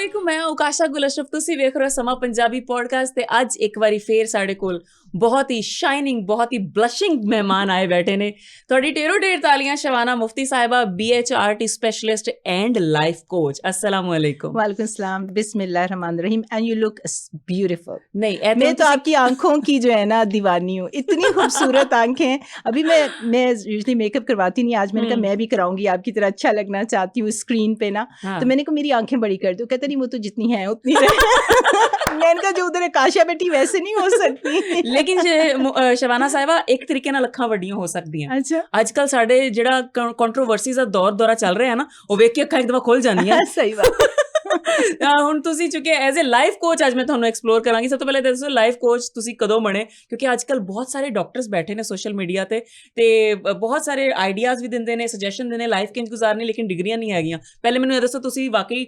ਵਾਲੇਕੁਮ, ਮੈਂ ਉਕਾਸ਼ਾ ਗੁਲ ਅਸ਼ਰਫ, ਤੁਸੀਂ ਵੇਖ ਰਹੇ ਹੋ ਸਮਾਂ ਪੰਜਾਬੀ ਪੋਡਕਾਸਟ ਤੇ ਅੱਜ ਇੱਕ ਵਾਰੀ ਫੇਰ ਸਾਡੇ ਕੋਲ ਬਹੁਤ ਹੀ ਸ਼ਾਈਨਿੰਗ, ਬਹੁਤ ਹੀ ਬਲਸ਼ਿੰਗ ਮਹਿਮਾਨ ਆਏ ਬੈਠੇ ਨੇ। ਤੁਹਾਡੀ ਢੇਰੋਂ ਢੇਰ ਤਾਲੀਆਂ ਸ਼ਵਾਨਾ ਮੁਫਤੀ ਸਾਹਿਬਾ, BHRT specialist and life coach. अस्सलाम वालेकुम। वालेकुम सलाम, बिस्मिल्लाहिर्रहमानिर्रहीम। And you look beautiful. नहीं, मैं तो आपकी आंखों की जो है ना दीवानी हूँ, इतनी खूबसूरत आंखें। अभी मैं यूजली मेकअप करवाती नहीं, आज मैंने कहा मैं भी कराऊंगी, आपकी तरह अच्छा लगना चाहती हूँ स्क्रीन पे ना। तो मैंने कहा मेरी आंखें बड़ी कर दो, कहते नहीं वो तो जितनी है उतनी मैंने कहा जो उधर काशा बैठी वैसे नहीं हो सकती। लेकिन शबाना साहिबा एक तरीके ਨਾਲ ਅੱਖਾਂ ਵੱਡੀਆਂ ਹੋ ਸਕਦੀਆਂ। ਅੱਛਾ, ਅੱਜ ਕੱਲ ਸਾਡੇ ਜਿਹੜਾ ਕੰਟਰੋਵਰਸੀਜ਼ ਦਾ ਦੌਰਾ ਚੱਲ ਰਿਹਾ ਹੈ ਨਾ, ਉਹ ਵੇਖ ਕੇ ਅੱਖਾਂ ਇੱਕ ਦਫਾ ਖੁੱਲ ਜਾਂਦੀਆਂ। ਸਹੀ ਬਾਤ। ਹੁਣ ਤੁਸੀਂ ਚੁੱਕੇ ਐਜ਼ ਏ ਲਾਈਫ ਕੋਚ, ਅੱਜ ਮੈਂ ਤੁਹਾਨੂੰ ਐਕਸਪਲੋਰ ਕਰਾਂਗੀ। ਸਭ ਤੋਂ ਪਹਿਲੇ ਦੱਸੋ ਲਾਈਫ ਕੋਚ ਤੁਸੀਂ ਕਦੋਂ ਬਣੇ, ਕਿਉਂਕਿ ਅੱਜ ਕੱਲ ਬਹੁਤ ਸਾਰੇ ਡਾਕਟਰਸ ਬੈਠੇ ਨੇ ਸੋਸ਼ਲ ਮੀਡੀਆ ਤੇ ਬਹੁਤ ਸਾਰੇ ਆਈਡੀਆਜ਼ ਵੀ ਦਿੰਦੇ ਨੇ, ਸੁਜੈਸ਼ਨ ਦਿੰਦੇ ਨੇ ਲਾਈਫ ਕਿੰਜ ਗੁਜ਼ਾਰਨੀ, ਲੇਕਿਨ ਡਿਗਰੀਆਂ ਨਹੀਂ ਹੈਗੀਆਂ। ਪਹਿਲੇ ਮੈਨੂੰ ਇਹ ਦੱਸੋ ਤੁਸੀਂ ਵਾਕਈ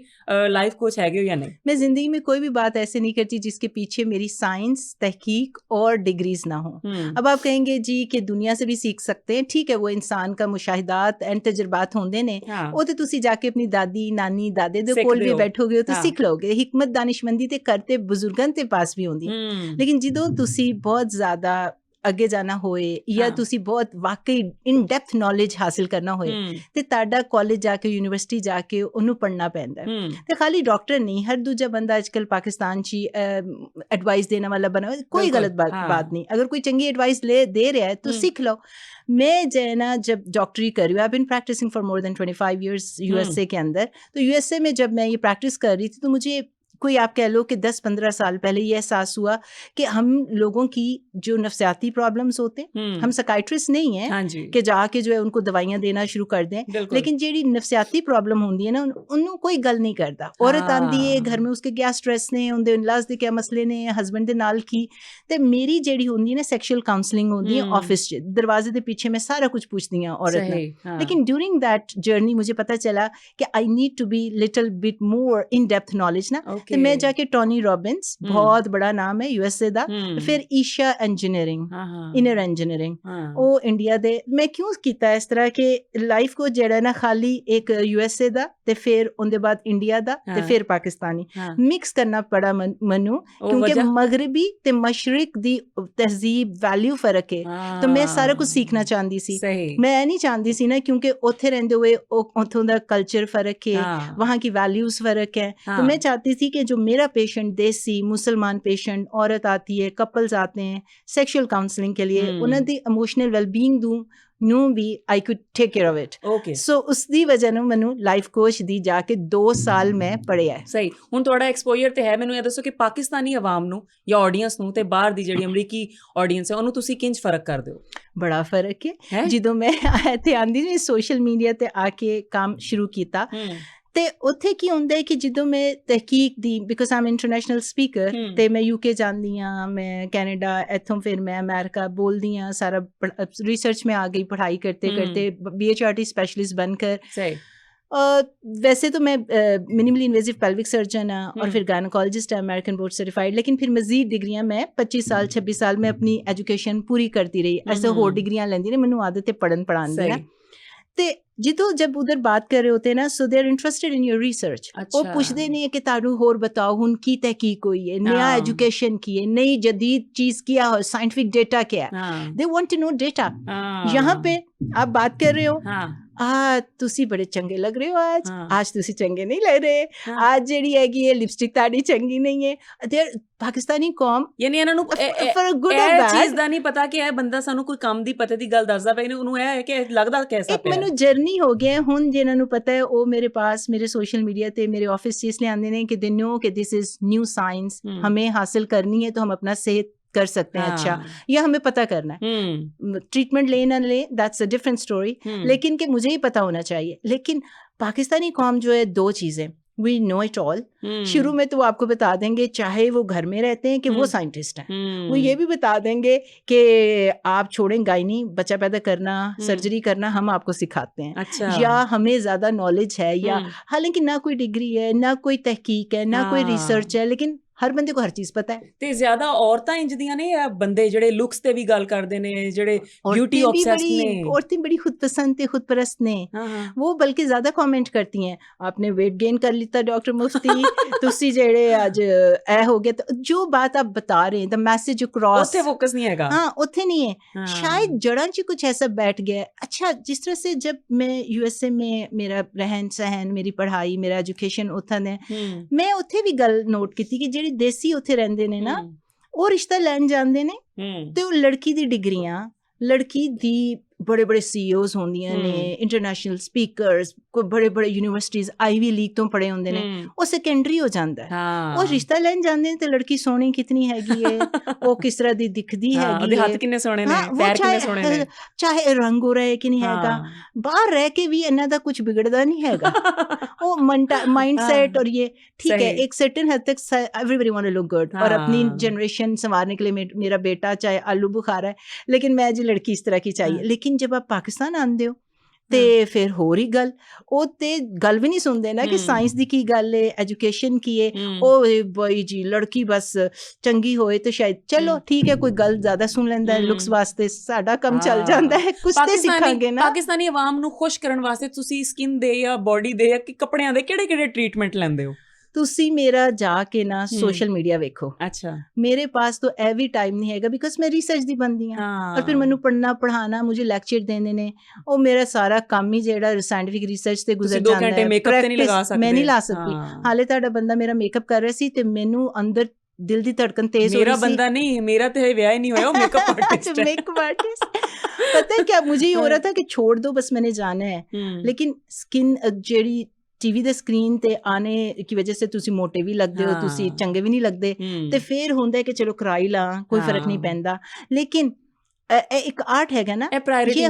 ਲਾਈਫ ਕੋਚ ਹੈਗੇ ਹੋ ਜਾਂ नहीं? मैं जिंदगी में कोई भी बात ऐसे नहीं करती जिसके पीछे मेरी साइंस, तहकीक और डिग्रीज ना हो। अब आप कहेंगे जी कि दुनिया से भी सीख सकते हैं, ठीक है, वो इंसान का मुशाहिदात एंड तजुर्बात होंदे ने, वो तो तुसी जाके अपनी दादी नानी दादे दे कोल भी बैठोगे तो सीख लोगे। हिकमत दानिशमंदी ते करते बुजुर्गां ते पास भी होंदी, लेकिन जिदों तुसी बहुत ज्यादा ਅੱਗੇ ਜਾਣਾ ਹੋਏ ਜਾਂ ਤੁਸੀਂ ਬਹੁਤ ਵਾਕਈ ਇਨ ਡੈਪਥ ਨੌਲੇਜ ਹਾਸਿਲ ਕਰਨਾ ਹੋਏ ਤੇ ਤੁਹਾਡਾ ਕਾਲਜ ਜਾ ਕੇ ਯੂਨੀਵਰਸਿਟੀ ਜਾ ਕੇ ਉਹਨੂੰ ਪੜ੍ਹਨਾ ਪੈਂਦਾ ਤੇ ਖਾਲੀ ਡਾਕਟਰ ਨਹੀਂ, ਹਰ ਦੂਜਾ ਬੰਦਾ ਅੱਜ ਕੱਲ੍ਹ ਪਾਕਿਸਤਾਨ 'ਚ ਐਡਵਾਈਸ ਦੇਣ ਵਾਲਾ ਬਣਾ, ਕੋਈ गलत बात नहीं। अगर कोई चंगी एडवाइस दे रहा है तो सीख लो। मैं जो है ना जब डॉक्टरी कर रही हूँ, I been practicing for more than 25 years USA के अंदर, तो USA में जब मैं ये प्रैक्टिस कर रही थी तो मुझे कोई आप कह लो कि 10-15 साल पहले ये एहसास हुआ कि हम लोगों की जो नफ्सियाती प्रॉब्लम्स होते हैं, हम साइकाइट्रिस्ट नहीं हैं कि जाके जो है उनको दवाइयां देना शुरू कर दें, लेकिन जेडी नफ्सियाती प्रॉब्लम होंदी है ना उन्होंने कोई गल नहीं करता। औरत आंदी है घर में, उसके क्या स्ट्रेस ने, उनके इनलाज दे क्या मसले ने, हस्बैंड दे नाल की ते मेरी जेडी होंदी है ना सैक्शुअल काउंसलिंग होंदी है ऑफिस च, दरवाजे दे पीछे मैं सारा कुछ पूछती हूँ औरत ने। लेकिन ड्यूरिंग दैट जर्नी मुझे पता चला कि I need to be little bit more in depth knowledge ना। ਤੇ ਮੈਂ ਜਾ ਕੇ ਟੋਨੀ ਰੋਬਿਨਸ, ਬਹੁਤ ਬੜਾ ਨਾਮ ਹੈ USA ਦਾ, ਫਿਰ ਈਸ਼ਾ ਇੰਜੀਨੀਅਰਿੰਗ, ਇਨਰ ਇੰਜੀਨੀਅਰਿੰਗ, ਉਹ ਇੰਡੀਆ ਦੇ। ਮੈਂ ਕਿਉਂ ਕੀਤਾ ਇਸ ਤਰ੍ਹਾਂ ਕਿ ਲਾਈਫ ਕੋਚ ਜਿਹੜਾ ਨਾ ਖਾਲੀ ਇੱਕ USA ਦਾ ਤੇ ਫਿਰ ਉਹਦੇ ਬਾਅਦ ਇੰਡੀਆ ਦਾ ਤੇ ਫਿਰ ਪਾਕਿਸਤਾਨੀ ਮਿਕਸ ਕਰਨਾ ਪੜਾ ਮੈਨੂੰ, ਕਿਉਂਕਿ ਮਗਰਬੀ ਤੇ ਮਸ਼ਰਕ ਦੀ ਤਹਿਜ਼ੀਬ ਵੈਲਿਊ ਫਰਕ ਹੈ, ਤਾਂ ਮੈਂ ਸਾਰਾ ਕੁਝ ਸਿੱਖਣਾ ਚਾਹੁੰਦੀ ਸੀ। ਮੈਂ ਇਹ ਨਹੀਂ ਚਾਹੁੰਦੀ ਸੀ ਨਾ ਕਿਉਂਕਿ ਉੱਥੇ ਰਹਿੰਦੇ ਹੋਏ ਉੱਥੋਂ ਦਾ ਕਲਚਰ ਫਰਕ ਹੈ, वहाँ की वैल्यूज फर्क है, तो मैं चाहती थी कि जो मेरा पेशेंट, देसी मुसलमान पेशेंट, औरत आती है, कपल्स आते हैं सेक्सुअल काउंसलिंग के लिए, उन्हें दी इमोशनल वेलबींग दूँ ਨੂੰ ਵੀ I could take care of it। So ਉਸ ਦੀ ਵਜ੍ਹਾ ਨੂੰ ਮੈਨੂੰ ਲਾਈਫ ਕੋਚ ਦੀ ਜਾ ਕੇ 2 ਸਾਲ ਮੈਂ ਪੜ੍ਹਿਆ। ਸਹੀ, ਹੁਣ ਤੁਹਾਡਾ ਐਕਸਪੋਜ਼ਰ ਤੇ ਹੈ, ਮੈਨੂੰ ਇਹ ਦੱਸੋ ਕਿ ਪਾਕਿਸਤਾਨੀ ਆਵਾਮ ਨੂੰ ਜਾਂ ਆਡੀਅנס ਨੂੰ ਤੇ ਬਾਹਰ ਦੀ ਜਿਹੜੀ ਅਮਰੀਕੀ ਆਡੀਅנס ਹੈ ਉਹਨੂੰ ਤੁਸੀਂ ਕਿੰਜ ਫਰਕ ਕਰਦੇ ਹੋ? ਬੜਾ ਫਰਕ ਹੈ। ਜਦੋਂ ਮੈਂ ਇੱਥੇ ਆਂਦੀ ਸੀ ਸੋਸ਼ਲ ਮੀਡੀਆ ਤੇ ਆ ਕੇ ਕੰਮ ਸ਼ੁਰੂ ਕੀਤਾ ਤੇ ਉੱਥੇ ਕੀ ਹੁੰਦਾ ਹੈ ਕਿ ਜਦੋਂ ਮੈਂ ਤਹਿਕੀਕ ਦੀ, ਬਿਕੋਜ਼ ਆਮ ਇੰਟਰਨੈਸ਼ਨਲ ਸਪੀਕਰ, ਤੇ ਮੈਂ UK ਜਾਂਦੀ ਹਾਂ, ਮੈਂ ਕੈਨੇਡਾ, ਇੱਥੋਂ ਫਿਰ ਮੈਂ ਅਮਰੀਕਾ ਬੋਲਦੀ ਹਾਂ, ਸਾਰਾ रिसर्च में आ गई पढ़ाई करते करते, BHRT स्पेशलिस्ट बनकर। वैसे तो मैं मिनिमली इन्वेजिव पेल्विक सर्जन हाँ और फिर गायनोकोलॉजिस्ट है, अमेरिकन बोर्ड सर्टिफाइड, लेकिन फिर मजीद डिग्रियां मैं 25 साल 26 साल में अपनी एजुकेशन पूरी करती रही। ऐसे होर डिग्रियां लेंदी रही, मैनू आदत है पढ़न पढ़ाने दी ना। ਤੇ ਜਦੋਂ ਜਬ ਉਧਰ ਬਾਤ ਕਰ ਰਹੇ ਹੋਤੇ ਨਾ, so they are interested in your research. ਉਹ ਪੁੱਛਦੇ ਨੇ ਕਿ ਤੁਹਾਨੂੰ ਹੋਰ ਬਤਾਓ ਹੁਣ ਕੀ ਤਹਿਕੀਕ ਹੋਈ ਹੈ, ਨया एजुकेशन की है, नई जदीद चीज क्या हो, साइंटिफिक डेटा क्या है, they want to know data. यहाँ पे आप बात कर रहे हो, ਤੁਸੀਂ ਬੜੇ ਚੰਗੇ ਲੱਗ ਰਹੇ ਹੋ ਅੱਜ ਤੁਸੀਂ ਚੰਗੇ ਨਹੀਂ ਲੱਗ ਰਹੇ, ਅੱਜ ਜਿਹੜੀ ਹੈਗੀ ਹੈ ਲਿਪਸਟਿਕ ਤੁਹਾਡੀ ਚੰਗੀ ਨਹੀਂ ਹੈ। ਤੇ ਪਾਕਿਸਤਾਨੀ ਕੌਮ ਯਾਨੀ ਇਹਨਾਂ ਨੂੰ ਇਹ ਚੀਜ਼ ਦਾ ਨਹੀਂ ਪਤਾ ਕਿ ਇਹ ਬੰਦਾ ਸਾਨੂੰ ਕੋਈ ਕੰਮ ਦੀ ਪਤੇ ਦੀ ਗੱਲ ਦੱਸਦਾ ਪਿਆ, ਉਹਨੂੰ ਇਹ ਹੈ ਕਿ ਲੱਗਦਾ ਕੈਸਾ ਪਿਆ। ਮੈਨੂੰ ਜਰਨੀ ਹੋ ਗਿਆ ਹੁਣ, ਜਿਹਨਾਂ ਨੂੰ ਪਤਾ ਹੈ ਉਹ ਮੇਰੇ ਪਾਸ ਮੇਰੇ ਸੋਸ਼ਲ ਮੀਡੀਆ ਤੇ ਮੇਰੇ ਆਫਿਸ 'ਚ ਇਸ ਲਈ ਆਉਂਦੇ ਨੇ ਕਿ ਦੇ नो कि दिस इज न्यू साइंस, हमें हासिल करनी है तो हम अपना सेहत कर सकते हैं अच्छा, या हमें पता करना है, ट्रीटमेंट ले ना ले दैट्स अ डिफरेंट स्टोरी, लेकिन कि मुझे ही पता होना चाहिए। लेकिन पाकिस्तानी कौम जो है, 2 चीज़ें, वी नो इट ऑल। शुरू में तो वो आपको बता देंगे, चाहे वो घर में रहते हैं कि वो साइंटिस्ट हैं, वो ये भी बता देंगे कि आप छोड़ें गायनी, बच्चा पैदा करना, सर्जरी करना हम आपको सिखाते हैं। अच्छा। या हमें ज़्यादा नॉलेज है, या हालांकि ना कोई डिग्री है, ना कोई तहकीक है, ना कोई रिसर्च है, लेकिन ਹਰ ਬੰਦੇ ਕੋ ਹਰ ਚੀਜ਼ ਪਤਾ ਹੈ। ਤੇ ਜ਼ਿਆਦਾ ਔਰਤਾਂ ਇੰਜਦੀਆਂ ਨੇ ਜਾਂ ਬੰਦੇ ਜਿਹੜੇ ਲੁਕਸ ਤੇ ਵੀ ਗੱਲ ਕਰਦੇ ਨੇ, ਜਿਹੜੇ ਬਿਊਟੀ ऑब्सेस्ड ਨੇ? औरतें बड़ी खुद पसंद ते खुद परस्त ने, वो बल्कि ज्यादा कमेंट करती हैं, आपने वेट गेन कर लिया डॉक्टर मुफ्ती, तुसी जेड़े आज ऐ हो गया। तो जो बात आप बता रहे हैं, द मैसेज अक्रॉस, ਉੱਥੇ ਫੋਕਸ ਨਹੀਂ ਹੈਗਾ। हाँ उत्थे नहीं है, शायद जड़ा च कुछ ऐसा बैठ गया है। अच्छा, जिस तरह से जब मैं यूएसए में मेरा रहन सहन, मेरी पढ़ाई, मेरा एजुकेशन उत्थे ने, मैं उत्थे भी गल नोट की कि जेड़ी देसी उत्थे रहंदे ने ना, ਉਹ ਰਿਸ਼ਤਾ ਲੈਣ ਜਾਂਦੇ ਨੇ ਤੇ ਉਹ ਲੜਕੀ ਦੀ ਡਿਗਰੀਆਂ, ਲੜਕੀ ਦੀ बड़े बड़े CEOs होंदियां ने, इंटरनेशनल स्पीकर्स, कोई बड़े बड़े यूनिवर्सिटीज आईवी लीग तो पढ़े होंदे ने, वो सेकेंडरी हो जाता है। वो रिश्ता लैन जांदे ने ते लड़की सोहनी कितनी हैगी है, वो किस तरह दी दिखदी हैगी है, हाथ किन्ने सोहने ने, पैर किन्ने सोहने ने, चाहे रंग हो रहा है कि नहीं हैगा, बाहर रह के भी इन्ना दा कुछ बिगड़दा नहीं हैगा। वो माइंडसेट और ये ठीक है, एक सर्टेन हद तक everybody want to look good, और अपनी जनरेशन संवारने के लिए मेरा बेटा चाहे आलू बुखारा है, लेकिन मैं जी लड़की इस तरह की चाहिए। लेकिन जब आप पाकिस्तान आंदे हो ਤੇ ਫਿਰ ਹੋਰ ਹੀ ਗੱਲ, ਉਹ ਤੇ ਗੱਲ ਵੀ ਨਹੀਂ ਸੁਣਦੇ ਨਾ ਕਿ ਸਾਇੰਸ ਦੀ ਕੀ ਗੱਲ ਹੈ, ਐਜੂਕੇਸ਼ਨ ਕੀ ਹੈ, ਉਹ ਬਈ ਜੀ ਲੜਕੀ ਬਸ ਚੰਗੀ ਹੋਏ ਤੇ ਸ਼ਾਇਦ ਚਲੋ ਠੀਕ ਹੈ, ਕੋਈ ਗੱਲ ਜ਼ਿਆਦਾ ਸੁਣ ਲੈਂਦਾ ਹੈ, ਲੁਕਸ ਵਾਸਤੇ ਸਾਡਾ ਕੰਮ ਚੱਲ ਜਾਂਦਾ ਹੈ, ਕੁਝ ਤੇ ਸਿੱਖਾਂਗੇ ਨਾ। ਪਾਕਿਸਤਾਨੀ ਆਵਾਮ ਨੂੰ ਖੁਸ਼ ਕਰਨ ਵਾਸਤੇ ਤੁਸੀਂ ਸਕਿਨ ਦੇ ਜਾਂ ਬੋਡੀ ਦੇ ਜਾਂ ਕੱਪੜਿਆਂ ਦੇ ਕਿਹੜੇ ਕਿਹੜੇ ਟ੍ਰੀਟਮੈਂਟ ਲੈਂਦੇ ਹੋ? ਤੁਸੀਂ ਮੇਰਾ ਜਾ ਕੇ ਨਾ ਸੋਸ਼ਲ ਮੀਡੀਆ ਵੇਖੋ। ਅੱਛਾ, ਮੇਰੇ ਪਾਸ ਤਾਂ ਇਹ ਵੀ ਟਾਈਮ ਨਹੀਂ ਹੈਗਾ, ਬਿਕਾਜ਼ ਮੈਂ ਰਿਸਰਚ ਦੀ ਬੰਦੀ ਹਾਂ, ਔਰ ਫਿਰ ਮੈਨੂੰ ਪੜ੍ਹਨਾ ਪੜ੍ਹਾਉਣਾ, ਮੁਝੇ ਲੈਕਚਰ ਦੇਣੇ ਨੇ, ਉਹ ਮੇਰਾ ਸਾਰਾ ਕੰਮ ਹੀ ਜਿਹੜਾ ਸਾਇੰਟਿਫਿਕ ਰਿਸਰਚ ਤੇ ਗੁਜ਼ਰ ਜਾਂਦਾ ਹੈ। 2 ਘੰਟੇ ਮੇਕਅਪ ਤੇ ਨਹੀਂ ਲਗਾ ਸਕਦੇ, ਮੈਂ ਨਹੀਂ ਲਾ ਸਕਦੀ। ਹਾਲੇ ਤੁਹਾਡਾ ਬੰਦਾ ਮੇਰਾ ਮੇਕਅਪ ਕਰ ਰਿਹਾ ਸੀ ਤੇ ਮੈਨੂੰ ਅੰਦਰ ਦਿਲ ਦੀ ਧੜਕਨ ਤੇਜ਼ ਹੋ ਰਹੀ ਸੀ। ਮੇਰਾ ਬੰਦਾ ਨਹੀਂ, ਮੇਰਾ ਤੇ ਵਿਆਹ ਹੀ ਨਹੀਂ ਹੋਇਆ, ਉਹ ਮੇकअप आर्टिस्ट है। मेकअप आर्टिस्ट पता है क्या, मुझे ये हो रहा था कि छोड़ दो बस, मैंने जाना है, लेकिन स्किन ਜਿਹੜੀ ਟੀਵੀ ਦੇ ਸਕਰੀਨ ਤੇ ਆने की वजह से ਤੁਸੀਂ ਮੋਟੇ ਵੀ ਲੱਗਦੇ ਹੋ, ਤੁਸੀਂ ਚੰਗੇ ਵੀ ਨਹੀਂ ਲੱਗਦੇ, ਤੇ ਫਿਰ ਹੁੰਦਾ ਕਿ ਚਲੋ ਕਰਾਈ ਲਾ, ਕੋਈ ਫਰਕ ਨਹੀਂ ਪੈਂਦਾ। ਲੇਕਿन एक आर्ट है ना, ये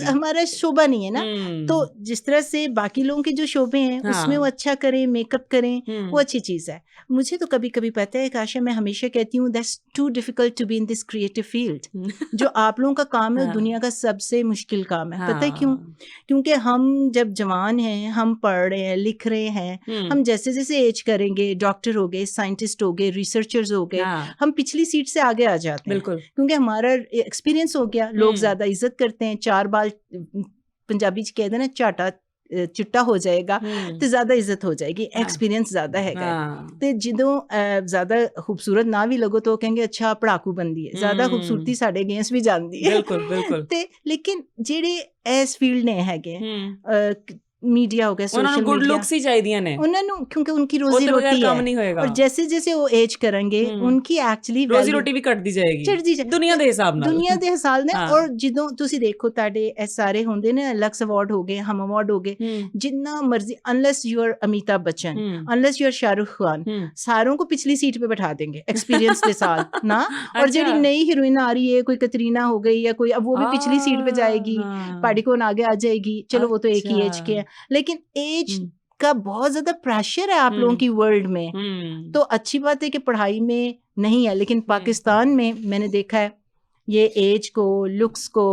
हमारा शोभा नहीं है ना। तो जिस तरह से बाकी लोगों के जो शोभे हैं उसमें वो अच्छा करें, मेकअप करें, वो अच्छी चीज है। मुझे तो कभी कभी पता है काशा, मैं हमेशा कहती हूँ that's too difficult to be in this creative field. जो आप लोगों का काम है दुनिया का सबसे मुश्किल काम है। पता है क्यों? क्योंकि हम जब जवान हैं, हम पढ़ रहे हैं, लिख रहे हैं, हम जैसे जैसे एज करेंगे, डॉक्टर हो गए, साइंटिस्ट हो गए, रिसर्चर्स हो गए, हम पिछली सीट से आगे आ जाते हैं, क्योंकि हमारा एक्सपीरियंस हो गया। लोग ज्यादा इज्जत करते हैं, 4 बाल पंजाबी च कहते हैं ना, झाटा चिट्टा हो जाएगा तो ज्यादा इज्जत हो जाएगी, एक्सपीरियंस ज्यादा हैगा। ते ਜਦੋਂ ज्यादा खूबसूरत ना भी लगो तो कहेंगे अच्छा पढ़ाकू बंदी है, ज्यादा खूबसूरती साडे अगेंस्ट भी जांदी है। बिल्कुल बिल्कुल। ते लेकिन ਜਿਹੜੇ ਇਸ फील्ड ने हैगे मीडिया हो गया, सोशल गुड लुक्स ही चाहिए ने उन्होंने, क्योंकि उनकी रोजी रोटी है, नहीं होएगा। और जैसे जैसे वो एज करेंगे उनकी एक्चुअली रोजी रोटी भी घट दी जाएगी दुनिया ਦੇ ਹਿਸਾਬ ਨਾਲ, ਦੁਨੀਆ ਦੇ ਹਿਸਾਬ ਨਾਲ। ਔਰ ਜਦੋਂ ਤੁਸੀਂ ਦੇਖੋ ਤੁਹਾਡੇ ਇਹ ਸਾਰੇ ਹੁੰਦੇ ਨੇ, ਲਕਸ ਅਵਾਰਡ ਹੋ ਗਏ, ਹਮ ਅਵਾਰਡ ਹੋ ਗਏ, जितना मर्जी, unless you are Amitabh Bachchan, unless you are Shahrukh Khan, सारों को पिछली सीट पे बैठा देंगे एक्सपीरियंस के साथ ना। और ਜਿਹੜੀ नई हीरोइन आ रही है, कोई कतरीना हो गई या कोई, अब वो भी पिछली सीट पे जाएगी, पार्टिकोन आगे आ जाएगी, चलो वो तो एक ही एज के है। लेकिन एज का बहुत ज्यादा प्रेशर है आप लोगों की वर्ल्ड में। तो अच्छी बात है कि पढ़ाई में नहीं है, लेकिन पाकिस्तान में मैंने देखा है ये एज को, लुक्स को,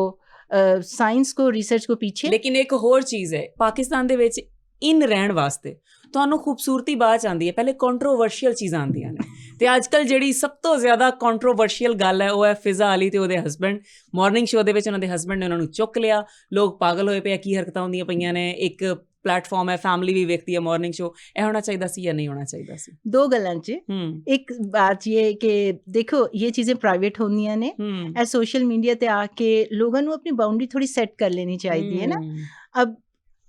साइंस को, रिसर्च को पीछे। लेकिन एक होर चीज है, पाकिस्तान ਦੇ ਵਿੱਚ ਇਨ ਰਹਿਣ ਵਾਸਤੇ ਤੁਹਾਨੂੰ ਖੂਬਸੂਰਤੀ ਬਾਅਦ ਆਉਂਦੀ ਹੈ, ਪਹਿਲੇ ਕੰਟਰੋਵਰਸ਼ੀਅਲ ਚੀਜ਼ਾਂ ਆਉਂਦੀਆਂ ਨੇ। ਤੇ ਅੱਜ ਕੱਲ ਜਿਹੜੀ ਸਭ ਤੋਂ ਜ਼ਿਆਦਾ ਕੰਟਰੋਵਰਸ਼ੀਅਲ ਗੱਲ ਹੈ ਉਹ ਹੈ ਫਿਜ਼ਾ ਅਲੀ ਤੇ ਉਹਦੇ ਹਸਬੈਂਡ। ਮਾਰਨਿੰਗ ਸ਼ੋਅ ਦੇ ਵਿੱਚ ਉਹਨਾਂ ਦੇ ਹਸਬੈਂਡ ਨੇ ਉਹਨਾਂ ਨੂੰ ਚੁੱਕ ਲਿਆ, ਲੋਕ ਪਾਗਲ ਹੋਏ ਪਏ, ਕੀ ਹਰਕਤਾਂ ਹੁੰਦੀਆਂ ਪਈਆਂ ਨੇ। ਇੱਕ प्लेटफॉर्म है, फैमिली भी देखती है मॉर्निंग शो, ਇਹ ਹੋਣਾ ਚਾਹੀਦਾ ਸੀ ਜਾਂ ਨਹੀਂ ਹੋਣਾ ਚਾਹੀਦਾ ਸੀ? दो गल्लां च एक बात ये कि देखो ये चीजें प्राइवेट होंदियां ने, ए सोशल मीडिया ते आके लोगों ਨੂੰ अपनी बाउंड्री थोड़ी सेट कर लेनी चाहिए है ना। अब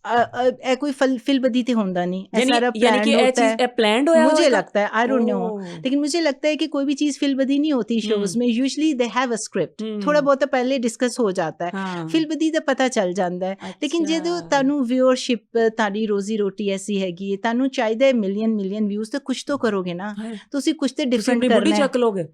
ਇਹ ਕੋਈ फिलबदी ते होंदा नहीं, ऐ सारा प्लान होता है, प्लान्ड होया मुझे लगता है, आई डोंट नो, लेकिन मुझे लगता है कि कोई भी चीज फिलबदी नहीं होती शोज में। Usually they have a script, थोड़ा बहुत पहले डिस्कस हो जाता है, फिलबदी दा पता चल जाता है। लेकिन ਜਦੋਂ ਤੁਹਾਨੂੰ व्यूअरशिप, ਤੁਹਾਡੀ ਰੋਜ਼ੀ ਰੋਟੀ ਐਸੀ ਹੈਗੀ, ਤੁਹਾਨੂੰ ਚਾਹੀਦਾ ਹੈ ਮਿਲੀਅਨ ਵਿਊਜ਼, ਤਾਂ ਕੁਝ ਤਾਂ ਕਰੋਗੇ ਨਾ ਤੁਸੀਂ, ਕੁਝ ਤੇ ਡਿਫਰੈਂਟ ਕਰਨਾ ਹੈ, ਚੱਕ ਲੋਗੇ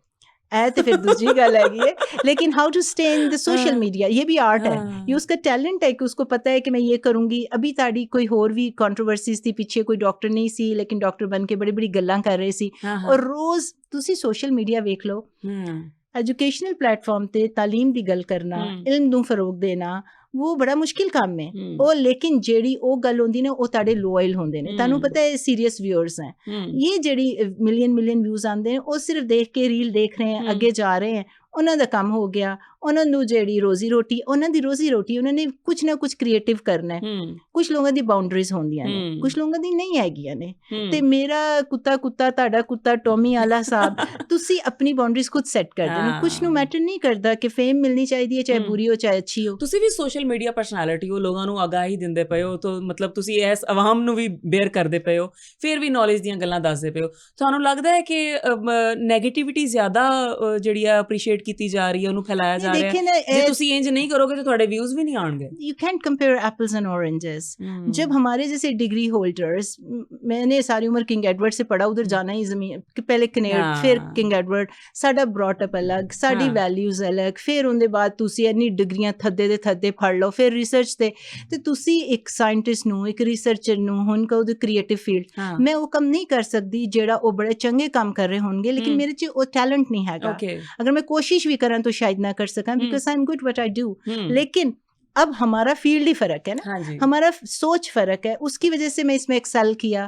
ऐ तो फिर दूसरी गल हैगी है। लेकिन how to stay in the social media, ये भी आर्ट है, ये उसका टैलेंट है कि उसको पता है कि मैं ये करूंगी। अभी ताड़ी कोई होर भी कंट्रोवर्सीज थी, पीछे कोई डॉक्टर नहीं सी लेकिन डॉक्टर बन के बड़ी बड़ी गल्लां कर रहे सी, और रोज तुसी सोशल मीडिया वेख लो, ਐਜੂਕੇਸ਼ਨਲ ਪਲੇਟਫਾਰਮ ਤੇ ਤਾਲੀਮ ਦੀ ਗੱਲ ਕਰਨਾ, ਇਲਮ ਨੂੰ ਫਰੋਗ ਦੇਣਾ, ਉਹ ਬੜਾ ਮੁਸ਼ਕਿਲ ਕੰਮ ਹੈ। ਉਹ ਲੇਕਿਨ ਜਿਹੜੀ ਉਹ ਗੱਲ ਹੁੰਦੀ ਨੇ ਉਹ ਤੁਹਾਡੇ ਲੋਇਲ ਹੁੰਦੇ ਨੇ, ਤੁਹਾਨੂੰ ਪਤਾ ਹੈ ਸੀਰੀਅਸ ਵਿਊਅਰਸ ਹੈ। ਇਹ ਜਿਹੜੀ ਮਿਲੀਅਨ ਵਿਊਜ਼ ਆਉਂਦੇ ਨੇ ਉਹ ਸਿਰਫ ਦੇਖ ਕੇ ਰੀਲ ਦੇਖ ਰਹੇ ਹੈ, ਅੱਗੇ ਜਾ ਰਹੇ ਹੈ, ਉਹਨਾਂ ਦਾ ਕੰਮ ਹੋ ਗਿਆ। ਉਹਨਾਂ ਨੂੰ ਜਿਹੜੀ ਰੋਜ਼ੀ ਰੋਟੀ ਉਹਨਾਂ ਨੇ ਕੁਝ ਨਾ ਕੁਝ ਕ੍ਰੀਏਟਿਵ ਕਰਨਾ ਹੈ। ਕੁਝ ਲੋਕਾਂ ਦੀ ਬਾਉਂਡਰੀਜ਼ ਹੁੰਦੀਆਂ ਨੇ, ਕੁਝ ਲੋਕਾਂ ਦੀ ਨਹੀਂ ਹੈਗੀਆਂ ਨੇ। ਤੇ ਮੇਰਾ ਕੁੱਤਾ ਤੁਹਾਡਾ ਕੁੱਤਾ ਟੋਮੀ ਵਾਲਾ ਸਾਹਿਬ, ਤੁਸੀਂ ਆਪਣੀ ਬਾਉਂਡਰੀਜ਼ ਖੁਦ ਸੈੱਟ ਕਰਦੇ ਹੋ। ਕੁਝ ਨੂੰ ਮੈਟਰ ਨਹੀਂ ਕਰਦਾ ਕਿ ਫੇਮ ਮਿਲਣੀ ਚਾਹੀਦੀ ਹੈ, ਚਾਹੇ ਬੁਰੀ ਹੋ ਚਾਹੇ ਅੱਛੀ ਹੋ। ਤੁਸੀਂ ਵੀ ਸੋਸ਼ਲ ਮੀਡੀਆ ਪਰਸਨੈਲਿਟੀ ਹੋ, ਲੋਕਾਂ ਨੂੰ ਆਗਾਹੀ ਦਿੰਦੇ ਪਏ ਹੋ, ਤਾਂ ਮਤਲਬ ਤੁਸੀਂ ਇਸ ਆਵਾਮ ਨੂੰ ਵੀ ਬੇਅਰ ਕਰਦੇ ਪਏ ਹੋ, ਫਿਰ ਵੀ ਨੌਲੇਜ ਦੀਆਂ ਗੱਲਾਂ ਦੱਸਦੇ ਪਏ ਹੋ। ਤੁਹਾਨੂੰ ਲੱਗਦਾ ਹੈ ਕਿ ਨੈਗੇਟਿਵਿਟੀ ਜ਼ਿਆਦਾ ਜਿਹੜੀ ਆ ਅਪਰੀਸ਼ੀਏਟ ਕੀਤੀ ਜਾ ਰਹੀ ਹੈ, ਉਹਨੂੰ ਫੈਲਾਇਆ ਜਾ ਰਿਹਾ ਹੈ? ਜੇ ਤੁਸੀਂ ਇੰਜ नहीं करोगे तो थोड़े व्यूज भी नहीं आएंगे। You can't compare apples and oranges। जब हमारे जैसे डिग्री होल्डर्स, मैंने सारी उम्र किंग एडवर्ड से पढ़ा, उधर जाना ही जमीन पहले कनेड फिर किंग एडवर्ड, साडा ब्रॉटअप अलग, साडी वैल्यूज अलग, फिर उनके बाद तुसी इन्नी डिग्रियां थद्दे दे थद्दे पढ़ लो, फिर रिसर्च ते तुसी एक साइंटिस्ट नूं, एक रिसर्चर नूं, हुण का उधर क्रिएटिव फील्ड मैं वो कम नहीं कर सकती जेड़ा वो बड़े चंगे काम कर रहे होंगे, लेकिन मेरे च वो टैलेंट नहीं हैगा। अगर मैं कोशिश भी करा तो शायद ना कर सका, because I am good what I do. लेकिन अब हमारा फील्ड ही फर्क है ना, हमारा सोच फर्क है, उसकी वजह से मैं इसमें एक्सेल किया।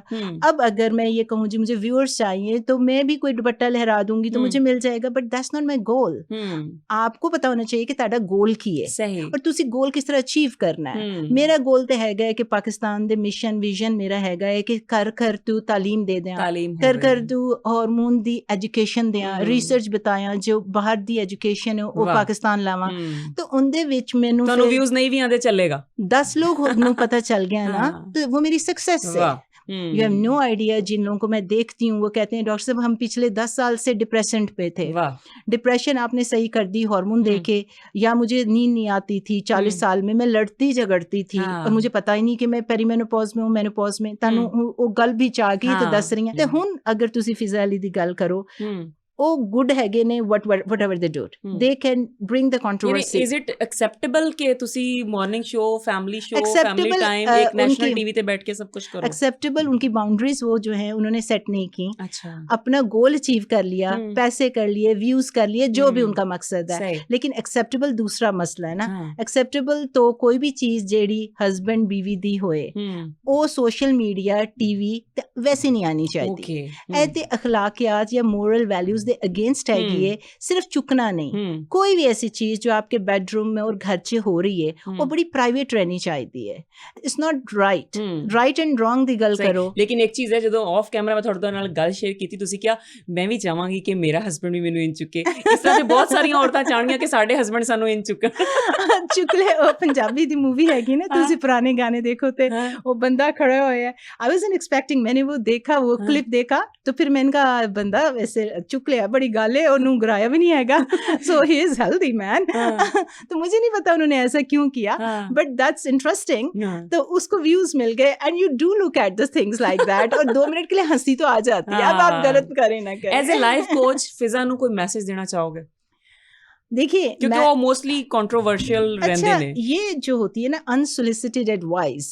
अब अगर मैं ये कहूँ जी मुझे व्यूअर्स चाहिए तो मैं भी कोई दुपट्टा लहरा दूंगी तो मुझे मिल जाएगा, बट दैट्स नॉट माई गोल। आपको पता होना चाहिए कि ਤੁਹਾਡਾ गोल की है और ਤੁਸੀਂ गोल किस तरह अचीव करना है। मेरा गोल तो हैगा कि पाकिस्तान दे मिशन विजन मेरा हैगा है कि घर घर तू तालीम दे दियां, घर तू हार्मोन दी एजुकेशन दियां, रिसर्च बताया जो बाहर दी एजुकेशन है वो पाकिस्तान लावां। तो उनदे विच मैनू नहीं भी आंदे चलेगा, 10 लोग को पता चल गया ना, तो वो मेरी सक्सेस है। You have no idea। जिन लोगों को मैं देखती हूँ वो कहते हैं डॉक्टर साहब हम पिछले 10 साल से डिप्रेसेंट पे थे। डिप्रेशन आपने सही कर दी हार्मोन देके, या मुझे नींद नहीं आती थी 40 साल में, मैं लड़ती झगड़ती थी और मुझे पता ही नहीं कि मैं पेरीमेनोपॉज में हूँ, मेनोपॉज में। तानू वो गल भी चाह गई तो दस रही हैं। ते हुण अगर तुसी फिजा अली दी गल करो, ਉਹ ਗੁੱਡ ਹੈਗੇ ਨੇ whatever they do, they can bring the controversy। is it acceptable ਕਿ ਤੁਸੀਂ morning show, family show, family time, एक नेशनल टीवी पे बैठ के सब कुछ करो? एक्सेप्टेबल, उनकी बाउंड्रीज वो जो है उन्होंने सेट नहीं की। अच्छा, अपना गोल अचीव कर लिया, पैसे कर लिए, व्यूज कर लिए, जो भी उनका मकसद है। लेकिन एक्सेप्टेबल दूसरा मसला है ना। एक्सेप्टेबल तो कोई भी चीज जेड़ी हस्बैंड बीवी दी होए वो सोशल मीडिया टीवी वैसे नहीं आनी चाहिए। ऐसे अखलाकियात या मोरल वैल्यूज दे अगेंस्ट हैगी है। सिर्फ चुकना नहीं, कोई भी ऐसी चीज जो आपके बेडरूम में और घर च हो रही है वो बड़ी प्राइवेट रहनी चाहिए है। It's not right and wrong दी गल करो। लेकिन एक चीज है जो ऑफ कैमरा मैं थोड़े नाल गल शेयर कीती, तुसी क्या मैं भी चाहांगी कि मेरा हस्बैंड भी मैनू इन चुके, इस तरह दे बहुत सारी औरतां चाहणगीਆਂ कि साडे हस्बैंड सानू इन चुकन। चुकले ਉਹ ਪੰਜਾਬੀ ਦੀ मूवी हैगी ना, ਤੁਸੀਂ पुराने गाने देखो ते वो बंदा खड़ा होया है। आई वाजंट एक्सपेक्टिंग, मैंने वो देखा, वो क्लिप देखा तो फिर मैंने कहा बंदा वैसे चुक लिया, बड़ी गल है, ਉਹਨੂੰ ਗਰਾਇਆ भी नहीं हैगा, सो ही इज हेल्दी मैन। तो मुझे नहीं पता उन्होंने ऐसा क्यों किया, बट दैट्स इंटरेस्टिंग। तो उसको व्यूज मिल गए and you do look at the things like that, और 2 मिनट के लिए हंसी तो आ जाती है। अब आप गलत करें ना करें। एज ए लाइफ कोच फिजा ਨੂੰ कोई मैसेज देना चाहोगे? देखिए, क्योंकि वो मोस्टली कंट्रोवर्शियल रहते हैं। ये जो होती है ना अनसोलिसिटेड एडवाइस,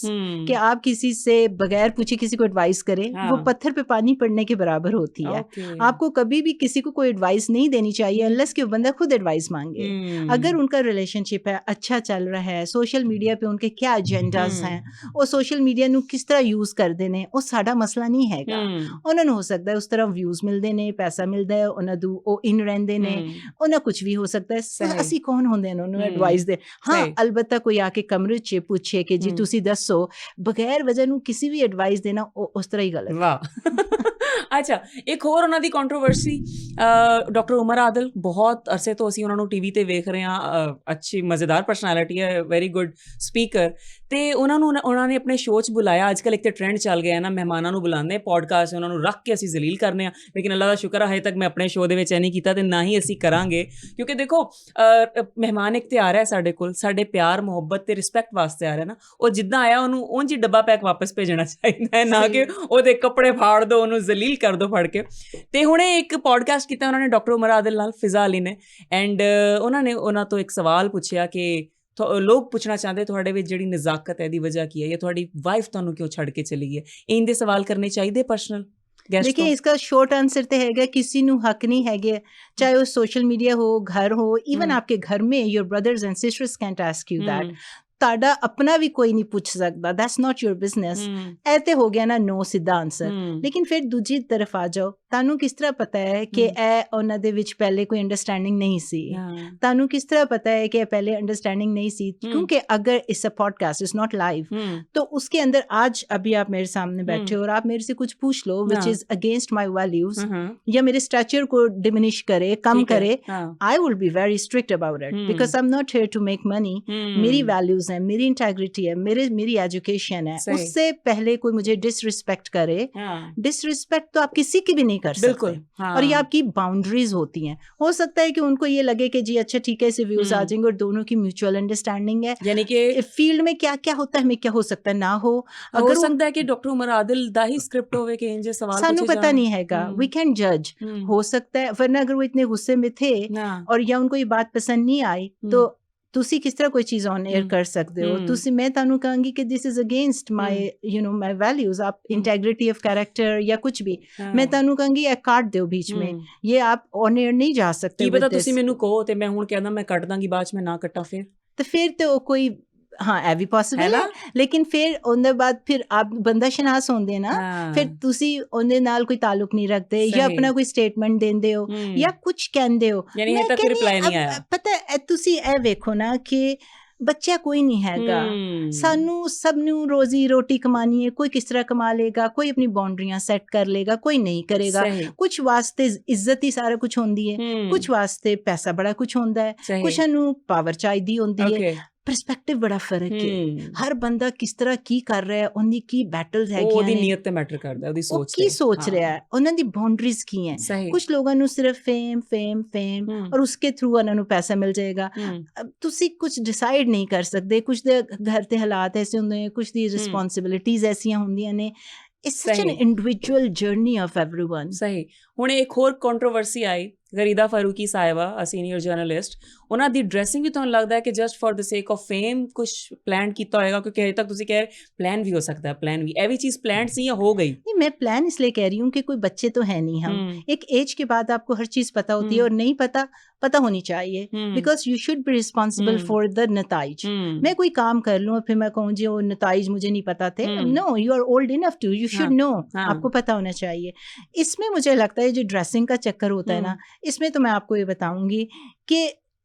कि आप किसी से बगैर पूछे किसी को एडवाइस करें, वो पत्थर पे पानी पड़ने के बराबर होती है। आपको कभी भी किसी को कोई एडवाइस नहीं देनी चाहिए अनलेस कि वो बंदा खुद एडवाइस मांगे। अगर उनका रिलेशनशिप है अच्छा चल रहा है, सोशल मीडिया पे उनके क्या एजेंडाज हैं, वो सोशल मीडिया ਨੂੰ किस तरह यूज करते हैं, वो साडा मसला नहीं हैगा। उन्होंने हो सकता है उस तरह व्यूज मिलते ने, पैसा मिलता है, उन्होंने वो इन रहते ने, उन्हें कुछ भी हो सकता है। ਅਸੀਂ ਕੌਣ ਹੁੰਦੇ ਨੇ ਉਹਨੂੰ ਐਡਵਾਈਸ ਦੇ? ਹਾਂ, ਅਲਬત્ਤਾ ਕੋਈ ਆ ਕੇ ਕਮਰੇ 'ਚ ਪੁੱਛੇ ਕਿ ਜੀ ਤੁਸੀਂ ਦੱਸੋ, ਬਗੈਰ ਵਜ੍ਹਾ ਨੂੰ ਕਿਸੇ ਵੀ ਐਡਵਾਈਸ ਦੇਣਾ ਉਹ ਉਸ ਤਰ੍ਹਾਂ ਹੀ ਗਲਤ। ਵਾਹ। ਅੱਛਾ, ਇੱਕ ਹੋਰ ਉਹਨਾਂ ਦੀ ਕੰਟਰੋਵਰਸੀ, ਡਾਕਟਰ ਉਮਰ ਆਦਿਲ, ਬਹੁਤ ਅਰਸੇ ਤੋਂ ਅਸੀਂ ਉਹਨਾਂ ਨੂੰ ਟੀਵੀ ਤੇ ਵੇਖ ਰਹੇ ਹਾਂ, ਅੱਛੀ ਮਜ਼ੇਦਾਰ ਪਰਸਨੈਲਿਟੀ ਹੈ, ਵੈਰੀ ਗੁੱਡ ਸਪੀਕਰ, ਤੇ ਉਹਨਾਂ ਨੇ ਆਪਣੇ ਸ਼ੋਅ 'ਚ ਬੁਲਾਇਆ। ਅੱਜ ਕੱਲ੍ਹ ਇੱਕ ਤਾਂ ਟ੍ਰੈਂਡ ਚੱਲ ਗਿਆ ਨਾ, ਮਹਿਮਾਨਾਂ ਨੂੰ ਬੁਲਾਉਂਦੇ, ਪੋਡਕਾਸਟ ਉਹਨਾਂ ਨੂੰ ਰੱਖ ਕੇ ਅਸੀਂ ਜ਼ਲੀਲ ਕਰਨੇ ਆ, ਲੇਕਿਨ ਅੱਲਾ ਦਾ ਸ਼ੁਕਰ ਹੈ ਹਜੇ ਤੱਕ ਮੈਂ ਆਪਣੇ ਸ਼ੋਅ ਦੇ ਵਿੱਚ ਇਹ ਨਹੀਂ ਕੀਤਾ ਤੇ ਨਾ ਹੀ ਅਸੀਂ ਕਰਾਂਗੇ, ਕਿਉਂਕਿ ਦੇਖੋ ਮਹਿਮਾਨ ਇੱਕ ਤੇ ਆ ਰਿਹਾ ਸਾਡੇ ਕੋਲ, ਸਾਡੇ ਪਿਆਰ ਮੁਹੱਬਤ ਤੇ ਰਿਸਪੈਕਟ ਵਾਸਤੇ ਆ ਰਿਹਾ ਨਾ, ਉਹ ਜਿੱਦਾਂ ਆਇਆ ਉਹਨੂੰ ਉਂਝ ਹੀ ਡੱਬਾ ਪੈਕ ਵਾਪਸ ਭੇਜਣਾ ਚਾਹੀਦਾ ਹੈ, ਨਾ ਕਿ ਉਹਦੇ ਕੱਪੜੇ ਫਾੜ ਦਿਓ, ਉਹਨੂੰ ਜ਼ਲੀਲ ਕਰ ਦਿਓ ਫੜ ਕੇ। ਤੇ ਹੁਣੇ ਇੱਕ ਪੋਡਕਾਸਟ ਕੀਤਾ ਉਹਨਾਂ ਨੇ ਡਾਕਟਰ ਉਮਰ ਆਦਿਲ ਨਾਲ, ਫਿਜ਼ਾ ਅਲੀ ਨੇ, ਐਂਡ ਉਹਨਾਂ ਤੋਂ ਇੱਕ ਸਵਾਲ ਪੁੱਛਿਆ ਕਿ ਲੋਕ ਪੁੱਛਣਾ ਚਾਹੁੰਦੇ ਤੁਹਾਡੇ ਵਿੱਚ ਜਿਹੜੀ ਨਜ਼ਾਕਤ ਹੈ ਇਹਦੀ ਵਜ੍ਹਾ ਕੀ ਹੈ, ਜਾਂ ਤੁਹਾਡੀ ਵਾਈਫ ਤੁਹਾਨੂੰ ਕਿਉਂ ਛੱਡ ਕੇ ਚਲੀ ਗਈ ਹੈ? ਇਹਦੇ ਸਵਾਲ ਕਰਨੇ ਚਾਹੀਦੇ ਪਰਸਨਲ? ਗੈਸਟ देखिए इसका शॉर्ट आंसर तो हैगा किसी ਨੂੰ ਹੱਕ ਨਹੀਂ ਹੈਗੇ ਚਾਹੇ ਉਹ ਸੋਸ਼ਲ ਮੀਡੀਆ ਹੋ ਘਰ ਹੋ ਇਵਨ आपके घर में your brothers and sisters can't ask you that ਤੁਹਾਡਾ ਆਪਣਾ ਵੀ ਕੋਈ ਨਹੀਂ ਪੁੱਛ ਸਕਦਾ that's not your business ਇਹ ਤੇ ਹੋ ਗਿਆ ਨਾ ਨੋ ਸਿੱਧਾ ਆਨਸਰ ਲੇਕਿਨ ਫਿਰ ਦੂਜੀ ਤਰਫ ਆ ਜਾਓ ਤੁਹਾਨੂੰ ਕਿਸ ਤਰ੍ਹਾਂ ਪਤਾ ਹੈ ਕਿ ਇਹ ਉਹਨਾਂ ਦੇ ਵਿੱਚ ਪਹਿਲੇ ਕੋਈ ਅੰਡਰਸਟੈਂਡਿੰਗ ਨਹੀਂ ਸੀ ਤੁਹਾਨੂੰ ਕਿਸ ਤਰ੍ਹਾਂ ਪਤਾ है कि पहले अंडरस्टैंडिंग नहीं सी क्योंकि अगर इस पॉडकास्ट इज नॉट लाइव तो उसके अंदर आज अभी आप मेरे सामने बैठे हो और आप मेरे से कुछ पूछ लो which is against my values या मेरे स्टैचर को डिमिनिश करे कम करे I will be very strict about it because I am not here to make money मेरी वैल्यूज है मेरी इंटेग्रिटी है मेरी एजुकेशन है उससे पहले कोई मुझे डिसरिस्पेक्ट करे डिसरिस्पेक्ट तो आप किसी की भी नहीं कर सकते और ये आपकी बाउंड्रीज होती हैं हो सकता है कि उनको ये लगे कि जी अच्छा ठीक है ऐसे व्यूज आ जाएंगे और दोनों की म्यूचुअल अंडरस्टैंडिंग है यानी कि फील्ड में क्या क्या होता है हमें क्या हो सकता है ना हो अगर हो सकता है कि डॉक्टर उमर आदिल दा ही स्क्रिप्ट होवे कि इंजे सवाल सानू पता नहीं हैगा वी कैन जज हो सकता है वरना अगर वो इतने गुस्से में थे और या उनको ये बात पसंद नहीं आई तो ਤੁਸੀਂ ਕਿਸ ਤਰ੍ਹਾਂ ਕੋਈ ਚੀਜ਼ ਔਨ 에ਅਰ ਕਰ ਸਕਦੇ ਹੋ ਤੁਸੀਂ ਮੈਂ ਤੁਹਾਨੂੰ ਕਹਾਂਗੀ ਕਿ this is against my my values ਆਪ ਇੰਟੈਗ੍ਰਿਟੀ ਆਫ कैरेक्टर या कुछ भी मैं ਤੁਹਾਨੂੰ ਕਹਾਂਗੀ ਇਹ ਕਾਟ ਦਿਓ बीच में ये आप ऑन एयर नहीं जा सकते ਕੀ ਪਤਾ ਤੁਸੀਂ ਮੈਨੂੰ ਕਹੋ ਤੇ ਮੈਂ ਹੁਣ ਕਹਿੰਦਾ ਮੈਂ ਕੱਟ ਦਾਂਗੀ ਬਾਅਦ ਚ ਮੈਂ ਨਾ ਕੱਟਾਂ ਫਿਰ ਤੇ ਉਹ ਕੋਈ हाँ ਇਹ ਵੀ ਪੋਸੀਬਲ ਹੈ ਲੇਕਿਨ ਫਿਰ ਉਹਦੇ ਬਾਅਦ ਫਿਰ ਆਪ ਬੰਦਾ ਸ਼ਨਾਸ ਹੁੰਦੇ ਨਾ ਫਿਰ ਤੁਸੀਂ ਉਹਦੇ ਨਾਲ ਕੋਈ ਤਾਲੁਕ ਨਹੀਂ ਰੱਖਦੇ ਜਾਂ ਆਪਣਾ ਕੋਈ ਸਟੇਟਮੈਂਟ ਦਿੰਦੇ ਹੋ ਜਾਂ ਕੁਝ ਕਹਿੰਦੇ ਹੋ ਯਾਨੀ ਇਹ ਤੱਕ ਰਿਪਲਾਈ ਨਹੀਂ ਆਇਆ ਪਤਾ ਤੁਸੀਂ ਇਹ ਵੇਖੋ ਨਾ ਕਿ ਬੱਚਾ ਕੋਈ ਨਹੀਂ ਹੈਗਾ ਸਾਨੂੰ ਸਭ ਨੂੰ ਰੋਜ਼ੀ ਰੋਟੀ ਕਮਾਣੀ ਹੈ ਕੋਈ ਕਿਸ ਤਰ੍ਹਾਂ ਕਮਾ ਲੇਗਾ ਕੋਈ ਆਪਣੀ ਬਾਉਂਡਰੀਆਂ ਸੈੱਟ ਕਰ ਲੇਗਾ ਕੋਈ ਨਹੀਂ ਕਰੇਗਾ ਕੁਝ ਵਾਸਤੇ ਇੱਜ਼ਤ ਹੀ ਸਾਰਾ ਕੁਝ ਹੁੰਦੀ ਹੈ ਕੁਝ ਵਾਸਤੇ ਪੈਸਾ ਬੜਾ ਕੁਝ ਹੁੰਦਾ ਹੈ ਕੁਝ ਨੂੰ ਪਾਵਰ ਚਾਹੀਦੀ ਹੁੰਦੀ ਹੈ ਪਰਸਪੈਕਟਿਵ ਬੜਾ ਫਰਕ ਹੈ ਹਰ ਬੰਦਾ ਕਿਸ ਤਰ੍ਹਾਂ ਕੀ ਕਰ ਰਿਹਾ ਹੈ ਉਹਦੀ ਕੀ ਬੈਟਲਸ ਹੈਗੀਆਂ ਉਹਦੀ ਨੀਅਤ ਤੇ ਮੈਟਰ ਕਰਦਾ ਉਹਦੀ ਸੋਚ ਕੀ ਸੋਚ ਰਿਹਾ ਹੈ ਉਹਨਾਂ ਦੀ ਬਾਉਂਡਰੀਜ਼ ਕੀ ਹੈ ਕੁਝ ਲੋਕਾਂ ਨੂੰ ਸਿਰਫ ਫੇਮ ਔਰ ਉਸਕੇ ਥਰੂ ਉਹਨਾਂ ਨੂੰ ਪੈਸਾ ਮਿਲ ਜਾਏਗਾ ਤੁਸੀਂ ਕੁਝ ਡਿਸਾਈਡ ਨਹੀਂ ਕਰ ਸਕਦੇ ਕੁਝ ਦੇ ਘਰ ਦੇ ਹਾਲਾਤ ਐਸੇ ਹੁੰਦੇ ਨੇ ਕੁਝ ਦੀ ਰਿਸਪੌਂਸਿਬਿਲਿਟੀਜ਼ ਐਸੀਆਂ ਹੁੰਦੀਆਂ ਨੇ It's such an individual journey of everyone. ਸਹੀ ਹੁਣ ਇੱਕ ਹੋਰ ਕੰਟਰੋਵਰਸੀ ਆਈ ਗਰੀਦਾ ਫਾਰੂਕੀ ਸਾਹਿਬਾ ਅ ਸੀਨੀਅਰ ਜਰਨਲਿਸਟ ਉਹਨਾਂ ਦੀ ਡਰੈਸਿੰਗ ਵੀ ਤੁਹਾਨੂੰ ਲੱਗਦਾ ਹੈ ਕਿ just for the sake of fame ਕੁਝ ਪਲਾਨ ਕੀਤਾ ਹੋਏਗਾ ਕਿਉਂਕਿ ਹਜੇ ਤੱਕ ਤੁਸੀਂ ਕਹਿ ਰਹੇ ਪਲਾਨ ਵੀ ਹੋ ਸਕਦਾ ਹੈ ਪਲਾਨ ਵੀ ਇਹ ਵੀ चीज प्लान ਸੀ ਜਾਂ हो गई नहीं मैं प्लान इसलिए कह रही हूँ कि कोई बच्चे तो है नहीं हम एक एज के बाद आपको हर चीज पता होती है और नहीं पता होनी चाहिए because you should be responsible for the नताइज मैं कोई काम कर लूँ और फिर मैं कहूँ जी वो नताइज मुझे नहीं पता थे no you are old enough to you should know आपको पता होना चाहिए इसमें मुझे लगता है जो ड्रेसिंग का चक्कर होता है ना इसमें तो मैं आपको ये बताऊंगी कि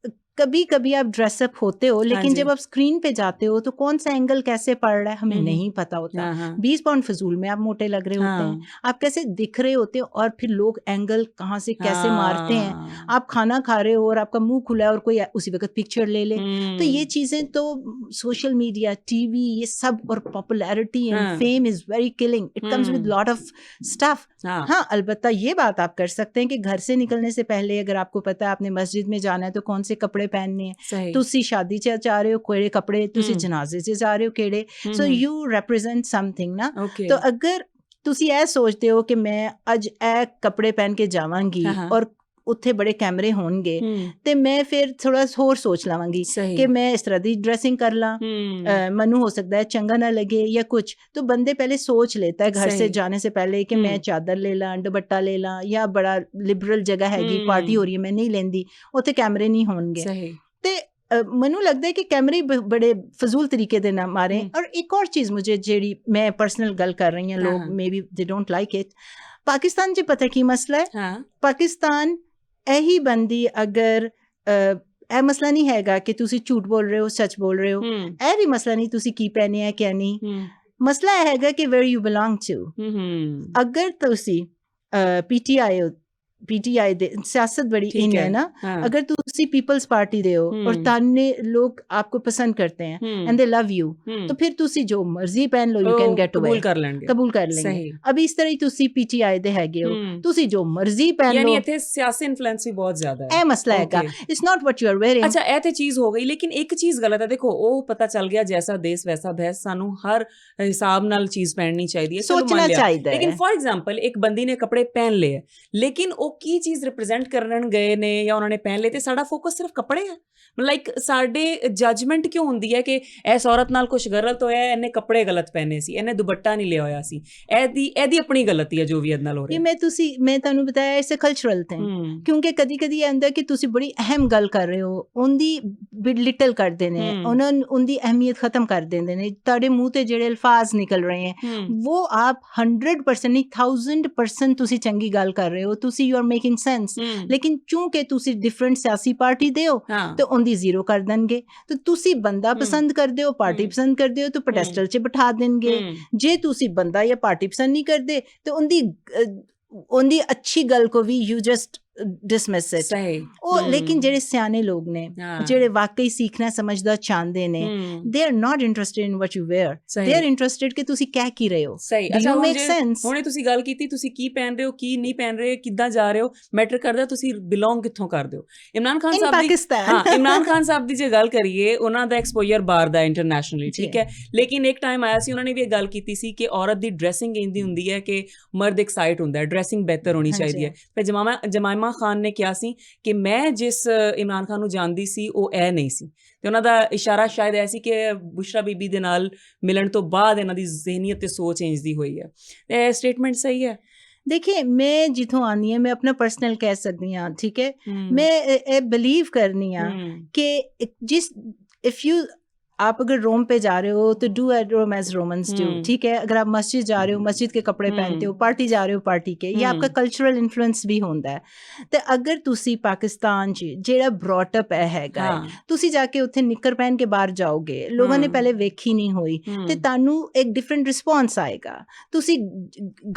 कभी कभी आप ड्रेसअप होते हो लेकिन जब आप स्क्रीन पे जाते हो तो कौन सा एंगल कैसे पड़ रहा है हमें नहीं पता होता 20 पाउंड फजूल में आप मोटे लग रहे होते हैं आप कैसे दिख रहे होते हो और फिर लोग एंगल कहाँ से कैसे मारते हैं आप खाना खा रहे हो और आपका मुंह खुला है और कोई उसी वक्त पिक्चर ले ले तो ये चीजें तो सोशल मीडिया टीवी ये सब और popularity and fame is very killing it comes with lot of stuff हाँ अलबत्ता ये बात आप कर सकते हैं कि घर से निकलने से पहले अगर आपको पता है आपने मस्जिद में जाना है तो कौन से कपड़े पहनने हैं ਤੁਸੀਂ ਸ਼ਾਦੀ 'ਚ ਜਾ ਰਹੇ ਹੋ ਕਿਹੜੇ ਕੱਪੜੇ ਤੁਸੀਂ ਜਨਾਜ਼ੇ 'ਚ ਜਾ ਰਹੇ ਹੋ ਕਿਹੜੇ ਸੋ ਯੂ ਰਿਪਰੈਜ਼ੈਂਟ ਸਮਥਿੰਗ ਨਾ ਤਾਂ ਅਗਰ ਤੁਸੀਂ ਇਹ ਸੋਚਦੇ ਹੋ ਕਿ ਮੈਂ ਅੱਜ ਇਹ ਕੱਪੜੇ ਪਹਿਨ ਕੇ ਜਾਵਾਂਗੀ ਔਰ ਉੱਥੇ ਬੜੇ ਕੈਮਰੇ ਹੋਣਗੇ ਤੇ ਮੈਂ ਫਿਰ ਥੋੜਾ ਹੋਰ ਸੋਚ ਲਵਾਂਗੀ ਕਿ ਮੈਂ ਇਸ ਤਰ੍ਹਾਂ ਦੀ ਡਰੈਸਿੰਗ ਕਰ ਲਾਂ ਮੈਨੂੰ ਹੋ ਸਕਦਾ ਹੈ ਚੰਗਾ ਨਾ ਲਗੇ ਜਾਂ ਕੁछ तो बंदे पहले सोच लेता है घर से जाने से पहले कि मैं चादर ले ਲਾਂ ਦੁਪੱਟਾ ले ਲਾਂ ਜਾਂ ਬੜਾ ਲਿਬਰਲ ਜਗ੍ਹਾ ਹੈਗੀ ਪਾਰਟੀ ਹੋ ਰਹੀ ਹੈ ਮੈਂ ਨਹੀਂ ਲੈਂਦੀ ਉੱਥੇ ਕੈਮਰੇ ਨਹੀਂ ਹੋਣਗੇ ਤੇ ਮੈਨੂੰ ਲੱਗਦਾ ਹੈ ਕਿ ਕੈਮਰੇ ਬੜੇ ਫਜ਼ੂਲ ਤਰੀਕੇ ਦੇ ਨਾਲ ਮਾਰੇ ਔਰ ਇੱਕ ਹੋਰ ਚੀਜ਼ ਮੁਝੇ ਜਿਹੜੀ ਮੈਂ ਪਰਸਨਲ ਗੱਲ ਕਰ ਰਹੀ ਹਾਂ ਲੋਕ ਮੇ ਬੀ ਦੇ ਡੋਂਟ ਲਾਈਕ ਇਟ ਪਾਕਿਸਤਾਨ 'ਚ ਪਤਾ ਕੀ ਮਸਲਾ ਹੈ ਪਾਕਿਸਤਾਨ ਇਹੀ ਬੰਦੀ ਅਗਰ ਇਹ ਮਸਲਾ ਨਹੀਂ ਹੈਗਾ ਕਿ ਤੁਸੀਂ ਝੂਠ ਬੋਲ ਰਹੇ ਹੋ ਸੱਚ ਬੋਲ ਰਹੇ ਹੋ ਇਹ ਵੀ ਮਸਲਾ ਨਹੀਂ ਤੁਸੀਂ ਕੀ ਪਹਿਨਿਆ ਕਿਆ ਨਹੀਂ ਮਸਲਾ ਇਹ ਹੈਗਾ ਕਿ ਵੇਅਰ ਯੂ ਬਿਲੋਂਗ ਟੂ ਅਗਰ ਤੁਸੀਂ पीटीआई दे सियासत बड़ी इन है ना अगर तुसी पीपल्स पार्टी दे हो और ताने लोग आपको पसंद करते हैं एंड दे लव यू तो फिर तुसी जो मर्जी पहन लो यू कैन गेट अवे कबूल कर लेंगे अब इस तरह तुसी पीटीआई दे हैगे हो तुसी जो मर्जी पहन लो यानी इथे सियासी इन्फ्लुएंस भी बहुत ज्यादा है ए मसला है it's not what you are wearing अच्छा ए ते चीज हो गई लेकिन एक चीज गलत है देखो ओ पता चल गया जैसा देश वैसा भैंस सानू हर हिसाब नाल चीज पहननी चाहिए सोचना चाहिए लेकिन फॉर एग्जांपल एक बंदी ने कपड़े पहन लिए लेकिन वो ਉਹ ਕੀ ਚੀਜ਼ ਰਿਪਰੈਜ਼ੈਂਟ ਕਰਨ ਗਏ ਨੇ ਜਾਂ ਉਹਨਾਂ ਨੇ ਪਹਿਨ ਲਏ ਤੇ ਸਾਡਾ ਫੋਕਸ ਸਿਰਫ ਕੱਪੜੇ ਆ। ਲਾਈਕ ਸਾਡੇ ਜੱਜਮੈਂਟ ਕਿਉਂ ਹੁੰਦੀ ਹੈ ਕਿ ਇਸ ਔਰਤ ਨਾਲ ਕੁਝ ਗਲਤ ਹੋਇਆ, ਇਹਨੇ ਕੱਪੜੇ ਗਲਤ ਪਹਿਨੇ ਸੀ, ਇਹਨੇ ਦੁਪੱਟਾ ਨਹੀਂ ਲਿਆ ਹੋਇਆ ਸੀ, ਇਹਦੀ ਆਪਣੀ ਗਲਤੀ ਹੈ ਜੋ ਵੀ ਇਹਦੇ ਨਾਲ ਹੋ ਰਿਹਾ। ਮੈਂ ਤੁਹਾਨੂੰ ਬਤਾਇਆ ਇਸੇ ਕਲਚਰਲ ਥਿੰਗ, ਕਿਉਂਕਿ ਕਦੀ ਕਦੀ ਇਹ ਹੁੰਦਾ ਕਿ ਤੁਸੀਂ ਬੜੀ ਅਹਿਮ ਗੱਲ ਕਰ ਰਹੇ ਹੋ, ਉਹਦੀ ਲਿਟਲ ਕਰਦੇ ਨੇ, ਉਹਦੀ ਅਹਿਮੀਅਤ ਖਤਮ ਕਰ ਦਿੰਦੇ ਨੇ। ਤੁਹਾਡੇ ਮੂੰਹ ਤੇ ਜਿਹੜੇ ਅਲਫਾਜ਼ ਨਿਕਲ ਰਹੇ ਹੈ ਉਹ ਆਪ 100% ਨਹੀਂ 1000% ਤੁਸੀਂ ਚੰਗੀ ਗੱਲ ਕਰ ਰਹੇ ਹੋ, ਤੁਸੀਂ ਯੂ ਆਰ ਮੇਕਿੰਗ ਸੈਂਸ, ਲੇਕਿਨ ਚੂੰਕਿ ਤੁਸੀਂ ਡਿਫਰੈਂਟ ਸਿਆਸੀ ਪਾਰਟੀ ਦੇ ਹੋ ਤੇ ਉਹਦੀ ਜ਼ੀਰੋ ਕਰ ਦੇਣਗੇ। ਤੇ ਤੁਸੀਂ ਬੰਦਾ ਪਸੰਦ ਕਰਦੇ ਹੋ, ਪਾਰਟੀ ਪਸੰਦ ਕਰਦੇ ਹੋ ਤਾਂ ਪੈਡੈਸਟਲ 'ਚ ਬਿਠਾ ਦੇਣਗੇ। ਜੇ ਤੁਸੀਂ ਬੰਦਾ ਜਾਂ ਪਾਰਟੀ ਪਸੰਦ ਨਹੀਂ ਕਰਦੇ ਤੇ ਉਹਦੀ ਅੱਛੀ ਗੱਲ ਕੋ ਵੀ ਯੂ ਜਸਟ dismiss it। ਉਹ ਲੇਕਿਨ ਜਿਹੜੇ ਸਿਆਣੇ ਲੋਕ ਨੇ, ਜਿਹੜੇ ਵਾਕਈ ਸਿੱਖਣਾ ਸਮਝਦਾ ਚਾਹੁੰਦੇ ਨੇ, they are not interested in what you wear, they are interested ਕਿ ਤੁਸੀਂ ਕਹਿ ਕੀ ਰਹੇ ਹੋ। Do you make sense? ਹੁਣੇ ਤੁਸੀਂ ਗੱਲ ਕੀਤੀ ਤੁਸੀਂ ਕੀ ਪਹਿਨ ਰਹੇ ਹੋ, ਕੀ ਨਹੀਂ ਪਹਿਨ ਰਹੇ, ਕਿੱਦਾਂ ਜਾ ਰਹੇ ਹੋ, ਮੈਟਰ ਕਰਦਾ ਤੁਸੀਂ ਬਿਲੋਂਗ ਕਿੱਥੋਂ ਕਰਦੇ ਹੋ। ਇਮਰਾਨ ਖਾਨ ਸਾਹਿਬ ਦੀ ਜੇ ਗੱਲ ਕਰੀਏ, ਉਹਨਾਂ ਦਾ ਐਕਸਪੋਜ਼ਰ ਬਾਹਰ ਦਾ ਇੰਟਰਨੈਸ਼ਨਲੀ, ਠੀਕ ਹੈ, ਲੇਕਿਨ ਇੱਕ ਟਾਈਮ ਆਇਆ ਸੀ ਉਹਨਾਂ ਨੇ ਵੀ ਇਹ ਗੱਲ ਕੀਤੀ ਸੀ ਕਿ ਔਰਤ ਦੀ ਡਰੈਸਿੰਗ ਇੰਦੀ ਹੁੰਦੀ ਹੈ ਕਿ ਮਰਦ ਐਕਸਾਈਟ ਹੁੰਦਾ ਹੈ, ਡਰੈਸਿੰਗ ਬਿਹਤਰ ਹੋਣੀ ਚਾਹੀਦੀ ਹੈ। ਫਿਰ ਜਮਾਇਮਾ ਖਾਨ ਨੇ ਕਿਹਾ ਸੀ ਕਿ ਮੈਂ ਜਿਸ ਇਮਰਾਨ ਖਾਨ ਨੂੰ ਜਾਣਦੀ ਸੀ ਉਹ ਇਹ ਨਹੀਂ ਸੀ, ਤੇ ਉਹਨਾਂ ਦਾ ਇਸ਼ਾਰਾ ਸ਼ਾਇਦ ਐ ਸੀ ਕਿ ਬੁਸ਼ਰਾ ਬੀਬੀ ਦੇ ਨਾਲ ਮਿਲਣ ਤੋਂ ਬਾਅਦ ਇਹਨਾਂ ਦੀ ਜ਼ਿਹਨੀਅਤ ਤੇ ਸੋਚ ਚੇਂਜ ਦੀ ਹੋਈ ਹੈ। ਇਹ ਸਟੇਟਮੈਂਟ ਸਹੀ ਹੈ? देखिए, मैं जितों आनी है, मैं अपना पर्सनल कह सकती हाँ, ठीक है, मैं बिलीव करनी हाँ कि इफ यू आप अगर रोम पे जा रहे हो तो do at Rome as Romans do, ठीक है। अगर आप मस्जिद जा रहे हो, मस्जिद के कपड़े पहनते हो, पार्टी जा रहे हो, पार्टी के, ये आपका कल्चरल इन्फ्लुएंस भी होता है। तो अगर तुसी पाकिस्तान च जेड़ा ब्रॉट अप हैगा, तुसी जाके उत्थे निक्कर पहन के बाहर जाओगे, लोगों ने पहले वेखी नहीं हुई, ते तानू एक डिफरेंट रिस्पॉन्स आएगा। तुसी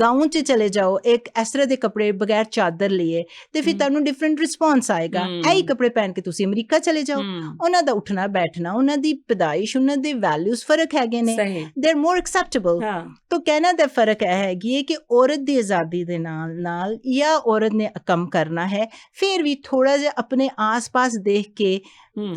गाँव च चले जाओ एक इस तरह दे कपड़े बगैर चादर लिए, ते फिर तानू डिफरेंट रिस्पॉन्स आएगा। यही कपड़े पहन के तुसी अमरीका चले जाओ, उन्हां दा उठना बैठना, उन्हां दी ਉਹਨਾਂ ਦੇ ਵੈਲਿਊਜ਼ ਫਰਕ ਹੈਗੇ ਨੇ, ਦੇ ਆਰ ਮੋਰ ਐਕਸੈਪਟੇਬਲ। ਤਾਂ ਕਹਿਣਾ ਦਾ ਫਰਕ ਇਹ ਹੈਗੀ ਹੈ ਕਿ ਔਰਤ ਦੀ ਆਜ਼ਾਦੀ ਦੇ ਨਾਲ ਜਾਂ ਔਰਤ ਨੇ ਕੰਮ ਕਰਨਾ ਹੈ, ਫਿਰ ਵੀ ਥੋੜਾ ਜਿਹਾ ਆਪਣੇ ਆਸ-ਪਾਸ ਦੇਖ ਕੇ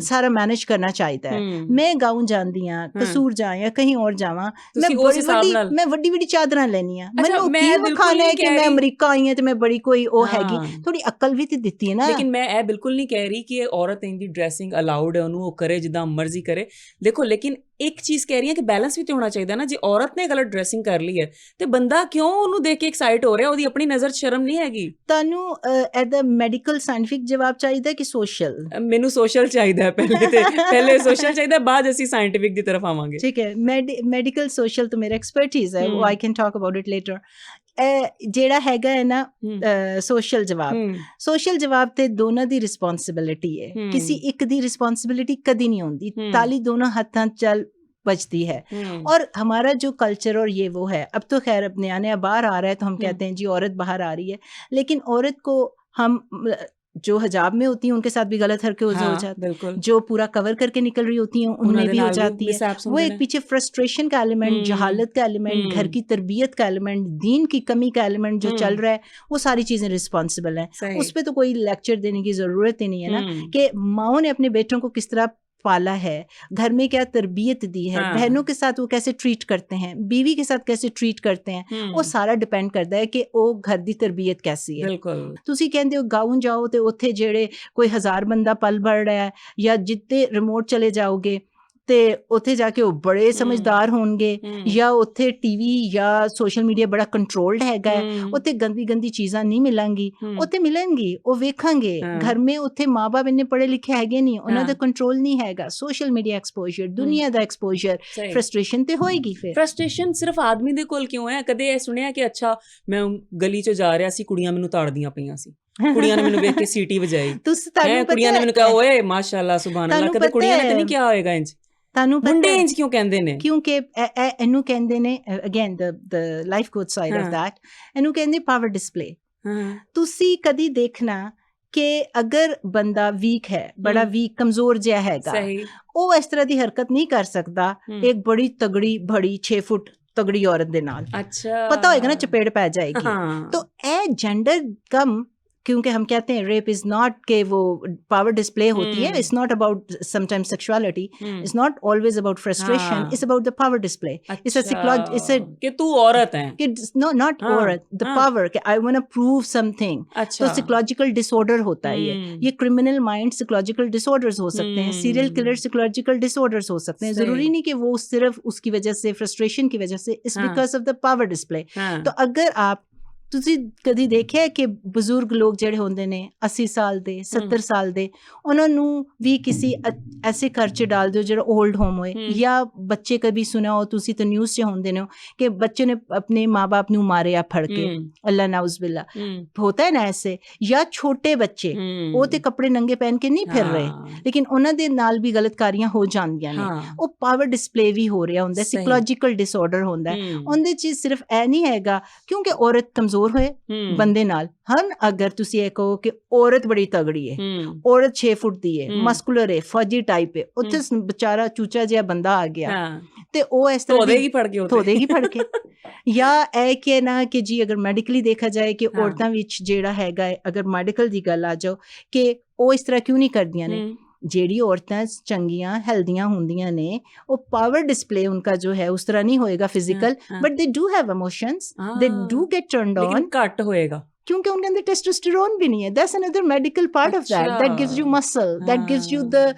ਸਾਰਾ ਮੈਨੇਜ ਕਰਨਾ ਚਾਹੀਦਾ ਹੈ। ਮੈਂ ਗਾਉਂ ਜਾਂਦੀ ਹਾਂ, ਕਸੂਰ ਜਾਂ ਜਾਂ ਕਹੀਂ ਹੋਰ ਜਾਵਾਂ, ਮੈਂ ਵੱਡੀ ਚਾਦਰਾਂ ਲੈਣੀ ਆ, ਮੈਨੂੰ ਕੀ ਵਿਖਾਣਾ ਹੈ ਕਿ ਮੈਂ ਅਮਰੀਕਾ ਆਈ ਹਾਂ ਤੇ ਮੈਂ ਬੜੀ ਕੋਈ ਉਹ ਹੈਗੀ। ਥੋੜੀ ਅਕਲ ਵੀ ਤੇ ਦਿੱਤੀ ਹੈ ਨਾ। ਲੇਕਿਨ ਮੈਂ ਇਹ ਬਿਲਕੁਲ ਨਹੀਂ ਕਹਿ ਰਹੀ ਕਿ ਔਰਤ ਦੀ ਡਰੈਸਿੰਗ ਅਲਾਉਡ ਹੈ, ਉਹਨੂੰ ਉਹ ਕਰੇ ਜਿੱਦਾਂ ਮਰਜ਼ੀ ਕਰੇ। ਦੇਖੋ, ਲੇਕਿਨ ਇੱਕ ਚੀਜ਼ ਕਹਿ ਰਹੀ ਹਾਂ ਕਿ ਬੈਲੈਂਸ ਵੀ ਤੇ ਹੋਣਾ ਚਾਹੀਦਾ ਨਾ। ਜੇ ਔਰਤ ਨੇ ਗਲਤ ਡਰੈਸਿੰਗ ਕਰ ਲਈ ਹੈ ਤੇ ਬੰਦਾ ਕਿਉਂ ਉਹਨੂੰ ਦੇਖ ਕੇ ਐਕਸਾਈਟ ਹੋ ਰਿਹਾ? ਉਹਦੀ ਆਪਣੀ ਨਜ਼ਰ 'ਚ ਸ਼ਰਮ ਨਹੀਂ ਹੈਗੀ? ਤੁਹਾਨੂੰ ਇਹਦਾ ਮੈਡੀਕਲ ਸਾਇੰਟਿਫਿਕ ਜਵਾਬ ਚਾਹੀਦਾ ਕਿ ਸੋਸ਼ਲ? ਮੈਨੂੰ ਸੋਸ਼ਲ ਚਾਹੀਦਾ ਹੈ ਪਹਿਲੇ ਸੋਸ਼ਲ ਚਾਹੀਦਾ, ਬਾਅਦ ਅਸੀਂ ਸਾਇੰਟਿਫਿਕ ਦੀ ਤਰਫ ਆਵਾਂਗੇ। ਠੀਕ ਹੈ, ਮੈਡੀਕਲ ਸੋਸ਼ਲ ਤਾਂ ਮੇਰਾ ਐਕਸਪਰਟਿਜ਼ ਹੈ, ਉਹ I can talk about it later. ਜਿਹੜਾ ਹੈਗਾ ਹੈ ਨਾ ਸੋਸ਼ਲ ਜਵਾਬ ਤੇ ਦੋਨਾਂ ਦੀ ਰਿਸਪੌਂਸਿਬਿਲਿਟੀ ਹੈ, ਕਿਸੇ ਇੱਕ ਦੀ ਰਿਸਪੌਂਸਿਬਿਲਿਟੀ ਕਦੀ ਨਹੀਂ ਹੁੰਦੀ। ਤਾਲੀ ਦੋनों हाथों चल बचती है। और हमारा जो कल्चर और ये वो है, अब तो खैर अब नया बाहर आ रहा है तो हम कहते हैं जी औरत बाहर आ रही है, लेकिन औरत को हम जो हिजाब में होती हैं उनके साथ भी गलत हरकत हो जाती है, जो पूरा कवर करके निकल रही होती हैं उनमें भी हो जाती है। वो एक पीछे फ्रस्ट्रेशन का एलिमेंट, जहालत का एलिमेंट, घर की तरबियत का एलिमेंट, दीन की कमी का एलिमेंट जो चल रहा है, वो सारी चीजें रिस्पॉन्सिबल हैं। उस पर तो कोई लेक्चर देने की जरूरत ही नहीं है ना, कि माओ ने अपने बेटों को किस तरह पाला है, घर में क्या तरबियत दी है, बहनों के साथ वो कैसे ट्रीट करते हैं, बीवी के साथ कैसे ट्रीट करते हैं, वो सारा डिपेंड करता है कि वो घर दी तरबियत कैसी है। ਤੁਸੀਂ ਕਹਿੰਦੇ ਹੋ ਗਾਉਂ ਜਾਓ ਤੇ ਉੱਥੇ ਜਿਹੜੇ ਕੋਈ 1000 ਬੰਦਾ ਪਲ ਭਰ ਰਿਹਾ ਹੈ, ਜਾਂ ਜਿੱਤੇ ਰਿਮੋਟ ਚਲੇ ਜਾਓਗੇ ਤੇ ਉੱਥੇ ਜਾ ਕੇ ਉਹ ਬੜੇ ਸਮਝਦਾਰ ਹੋਣਗੇ, ਜਾਂ ਉੱਥੇ ਟੀਵੀ ਜਾਂ ਸੋਸ਼ਲ ਮੀਡੀਆ ਬੜਾ ਕੰਟਰੋਲਡ ਹੈਗਾ ਹੈ, ਉੱਥੇ ਗੰਦੀ ਚੀਜ਼ਾਂ ਨਹੀਂ ਮਿਲਾਂਗੀ, ਉੱਥੇ ਮਿਲਣਗੀ, ਉਹ ਵੇਖਾਂਗੇ। ਘਰ ਮੇ ਉੱਥੇ ਮਾਂ-ਬਾਪ ਇੰਨੇ ਪੜ੍ਹੇ ਲਿਖੇ ਹੈਗੇ ਨਹੀਂ, ਉਹਨਾਂ ਦਾ ਕੰਟਰੋਲ ਨਹੀਂ ਹੈਗਾ। ਸੋਸ਼ਲ ਮੀਡੀਆ ਐਕਸਪੋਜ਼ਰ, ਦੁਨੀਆ ਦਾ ਐਕਸਪੋਜ਼ਰ, ਫਰਸਟ੍ਰੇਸ਼ਨ ਤੇ ਹੋਏਗੀ। ਫਿਰ ਫਰਸਟ੍ਰੇਸ਼ਨ ਸਿਰਫ ਆਦਮੀ ਦੇ ਕੋਲ ਕਿਉਂ ਹੈ? ਕਦੇ ਇਹ ਸੁਣਿਆ ਕਿ ਅੱਛਾ ਮੈਂ ਗਲੀ 'ਚ ਜਾ ਰਿਹਾ ਸੀ, ਕੁੜੀਆਂ ਮੈਨੂੰ ਤਾੜਦੀਆਂ ਪਈਆਂ ਸੀ, ਕੁੜੀਆਂ ਨੇ ਮੈਨੂੰ ਵੇਖ ਕੇ ਸੀਟੀ ਵਜਾਈ, ਕੁੜੀਆਂ ਨੇ ਮੈਨੂੰ ਕਿਹਾ ਓਏ ਮਾਸ਼ਾਅੱਲਾ ਸੁਭਾਨ ਅੱਲਾ, ਕਦੇ ਕੁੜੀਆਂ ਨੇ ਤਾਂ ਨਹੀਂ ਕਿਹਾ ਹੋਏਗਾ ਇੰਜ? ਮੁੰਡੇ ਇੰਜ ਕਿਉਂ ਕਹਿੰਦੇ ਨੇ? ਕਿਉਂਕਿ ਇਹਨੂੰ ਕਹਿੰਦੇ ਨੇ, again the life coach side of that, ਇਹਨੂੰ ਕਹਿੰਦੇ ਪਾਵਰ ਡਿਸਪਲੇ। ਤੁਸੀਂ ਕਦੀ ਦੇਖਣਾ ਕਿ ਅਗਰ ਬੰਦਾ ਵੀਕ ਹੈ, ਬੜਾ ਵੀਕ ਕਮਜ਼ੋਰ ਜਿਹਾ ਹੈਗਾ, ਉਹ ਇਸ ਤਰ੍ਹਾਂ ਦੀ ਹਰਕਤ ਨਹੀਂ ਕਰ ਸਕਦਾ ਇੱਕ ਬੜੀ ਤਗੜੀ ਬੜੀ 6 ਫੁੱਟ ਤਗੜੀ ਔਰਤ ਦੇ ਨਾਲ। ਪਤਾ ਹੋਏਗਾ ਨਾ ਚਪੇੜ ਪੈ ਜਾਏਗੀ। ਤਾਂ ਇਹ ਜੈਂਡਰ ਕਮ क्योंकि हम कहते हैं रेप इज नॉट के वो पावर डिस्प्ले होती है, it's not about sometimes sexuality, it's not always about frustration, it's about the power display, it's a psychology, it's a कि तू औरत है, कि नो नॉट औरत, द पावर कि I want to prove something. तो साइकोलॉजिकल डिसऑर्डर होता है ये क्रिमिनल माइंड साइकोलॉजिकल डिसऑर्डर्स हो सकते हैं, सीरियल किलर साइकोलॉजिकल डिसऑर्डर्स हो सकते हैं, जरूरी नहीं कि वो सिर्फ उसकी वजह से फ्रस्ट्रेशन की वजह से, it's because of the power display. तो अगर आप ਤੁਸੀਂ ਕਦੀ ਦੇਖਿਆ ਕਿ ਬਜ਼ੁਰਗ ਲੋਕ ਜਿਹੜੇ ਹੁੰਦੇ ਨੇ 80 ਸਾਲ ਦੇ 70 ਸਾਲ ਦੇ, ਉਹਨਾਂ ਨੂੰ ਵੀ ਕਿਸੇ ਐਸੇ ਘਰ 'ਚ ਡਾਲ ਦਿਓ ਜਿਹੜਾ ओल्ड होम ਹੋਏ, ਜਾਂ ਬੱਚੇ ਕभी ਸੁਣਿਆ ਹੋ ਤੁਸੀਂ ਤਾਂ ਨਿਊਜ਼ 'ਚ ਹੁੰਦੇ ਨੇ ਕਿ ਬੱਚੇ ਨੇ ਆਪਣੇ ਮਾਂ-ਬਾਪ ਨੂੰ ਮਾਰਿਆ ਫੜ ਕੇ, ਅੱਲਾ ਨਾਉਜ਼ ਬਿल्ला होता है ना ऐसे, या छोटे बच्चे ਉਹ ਤੇ ਕੱਪੜੇ ਨੰਗੇ ਪਹਿਨ ਕੇ ਨਹੀਂ ਫਿਰ ਰਹੇ, ਲੇਕਿਨ ਉਹਨਾਂ ਦੇ ਨਾਲ ਵੀ ਗਲਤਕਾਰੀਆਂ ਹੋ ਜਾਂਦੀਆਂ ਨੇ, ਉਹ ਪਾਵਰ ਡਿਸਪਲੇ ਵੀ ਹੋ ਰਿਹਾ ਹੁੰਦਾ, ਸਾਈਕੋਲॉजिकल डिसऑर्डਰ ਹੁੰਦਾ। ਉਹਦੇ 'ਚ ਸਿਰਫ ਇਹ ਨਹੀਂ ਹੈਗਾ ਕਿਉਂਕਿ ਔਰਤ ਕਮਜ਼ੋਰ ਹੋਏ ਬੰਦੇ ਨਾਲ, ਹਨ ਅਗਰ ਤੁਸੀਂ ਇਹ ਕਹੋ ਕਿ ਔਰਤ ਬੜੀ ਤਗੜੀ ਹੈ, ਔਰਤ 6 ਫੁੱਟ ਦੀ ਹੈ, ਮਸਕੂਲਰ ਹੈ, ਫੌਜੀ ਟਾਈਪ ਹੈ, ਉੱਥੇ ਵਿਚਾਰਾ ਚੂਚਾ ਜਿਹਾ ਬੰਦਾ ਆ ਗਿਆ ਤੇ ਉਹ ਇਸ ਤਰ੍ਹਾਂ ਧੋਦੇਗੀ ਫੜ ਕੇ ਜਾਂ ਇਹ ਕਿ ਨਾ ਕਿ ਜੀ ਅਗਰ ਮੈਡੀਕਲੀ ਦੇਖਿਆ ਜਾਏ ਕਿ ਔਰਤਾਂ ਵਿੱਚ ਜਿਹੜਾ ਹੈਗਾ ਹੈ, ਅਗਰ ਮੈਡੀਕਲ ਦੀ ਗੱਲ ਆ ਜਾਓ ਕਿ ਉਹ ਇਸ ਤਰ੍ਹਾਂ ਕਿਉਂ ਨਹੀਂ ਕਰਦੀਆਂ ਨੇ। ਜਿਹੜੀ ਔਰਤਾਂ ਚੰਗੀਆਂ ਹੈਲਦੀਆਂ ਹੁੰਦੀਆਂ ਨੇ ਉਹ ਪਾਵਰ ਡਿਸਪਲੇ ਉਨਕਾ ਜੋ ਹੈ ਉਸ ਤਰ੍ਹਾਂ ਨਹੀਂ ਹੋਏਗਾ ਫਿਜ਼ੀਕਲ, ਬਟ ਦੇ ਡੂ ਹੈਵ ਇਮੋਸ਼ਨਸ, ਦੇ ਡੂ ਗੈਟ ਟਰਨਡ ਔਨ, ਲੇਕਿਨ ਘੱਟ ਹੋਏਗਾ क्योंकि उनके अंदर टेस्टोस्टेरोन भी नहीं है। That's another medical part of that gives you muscle, that gives you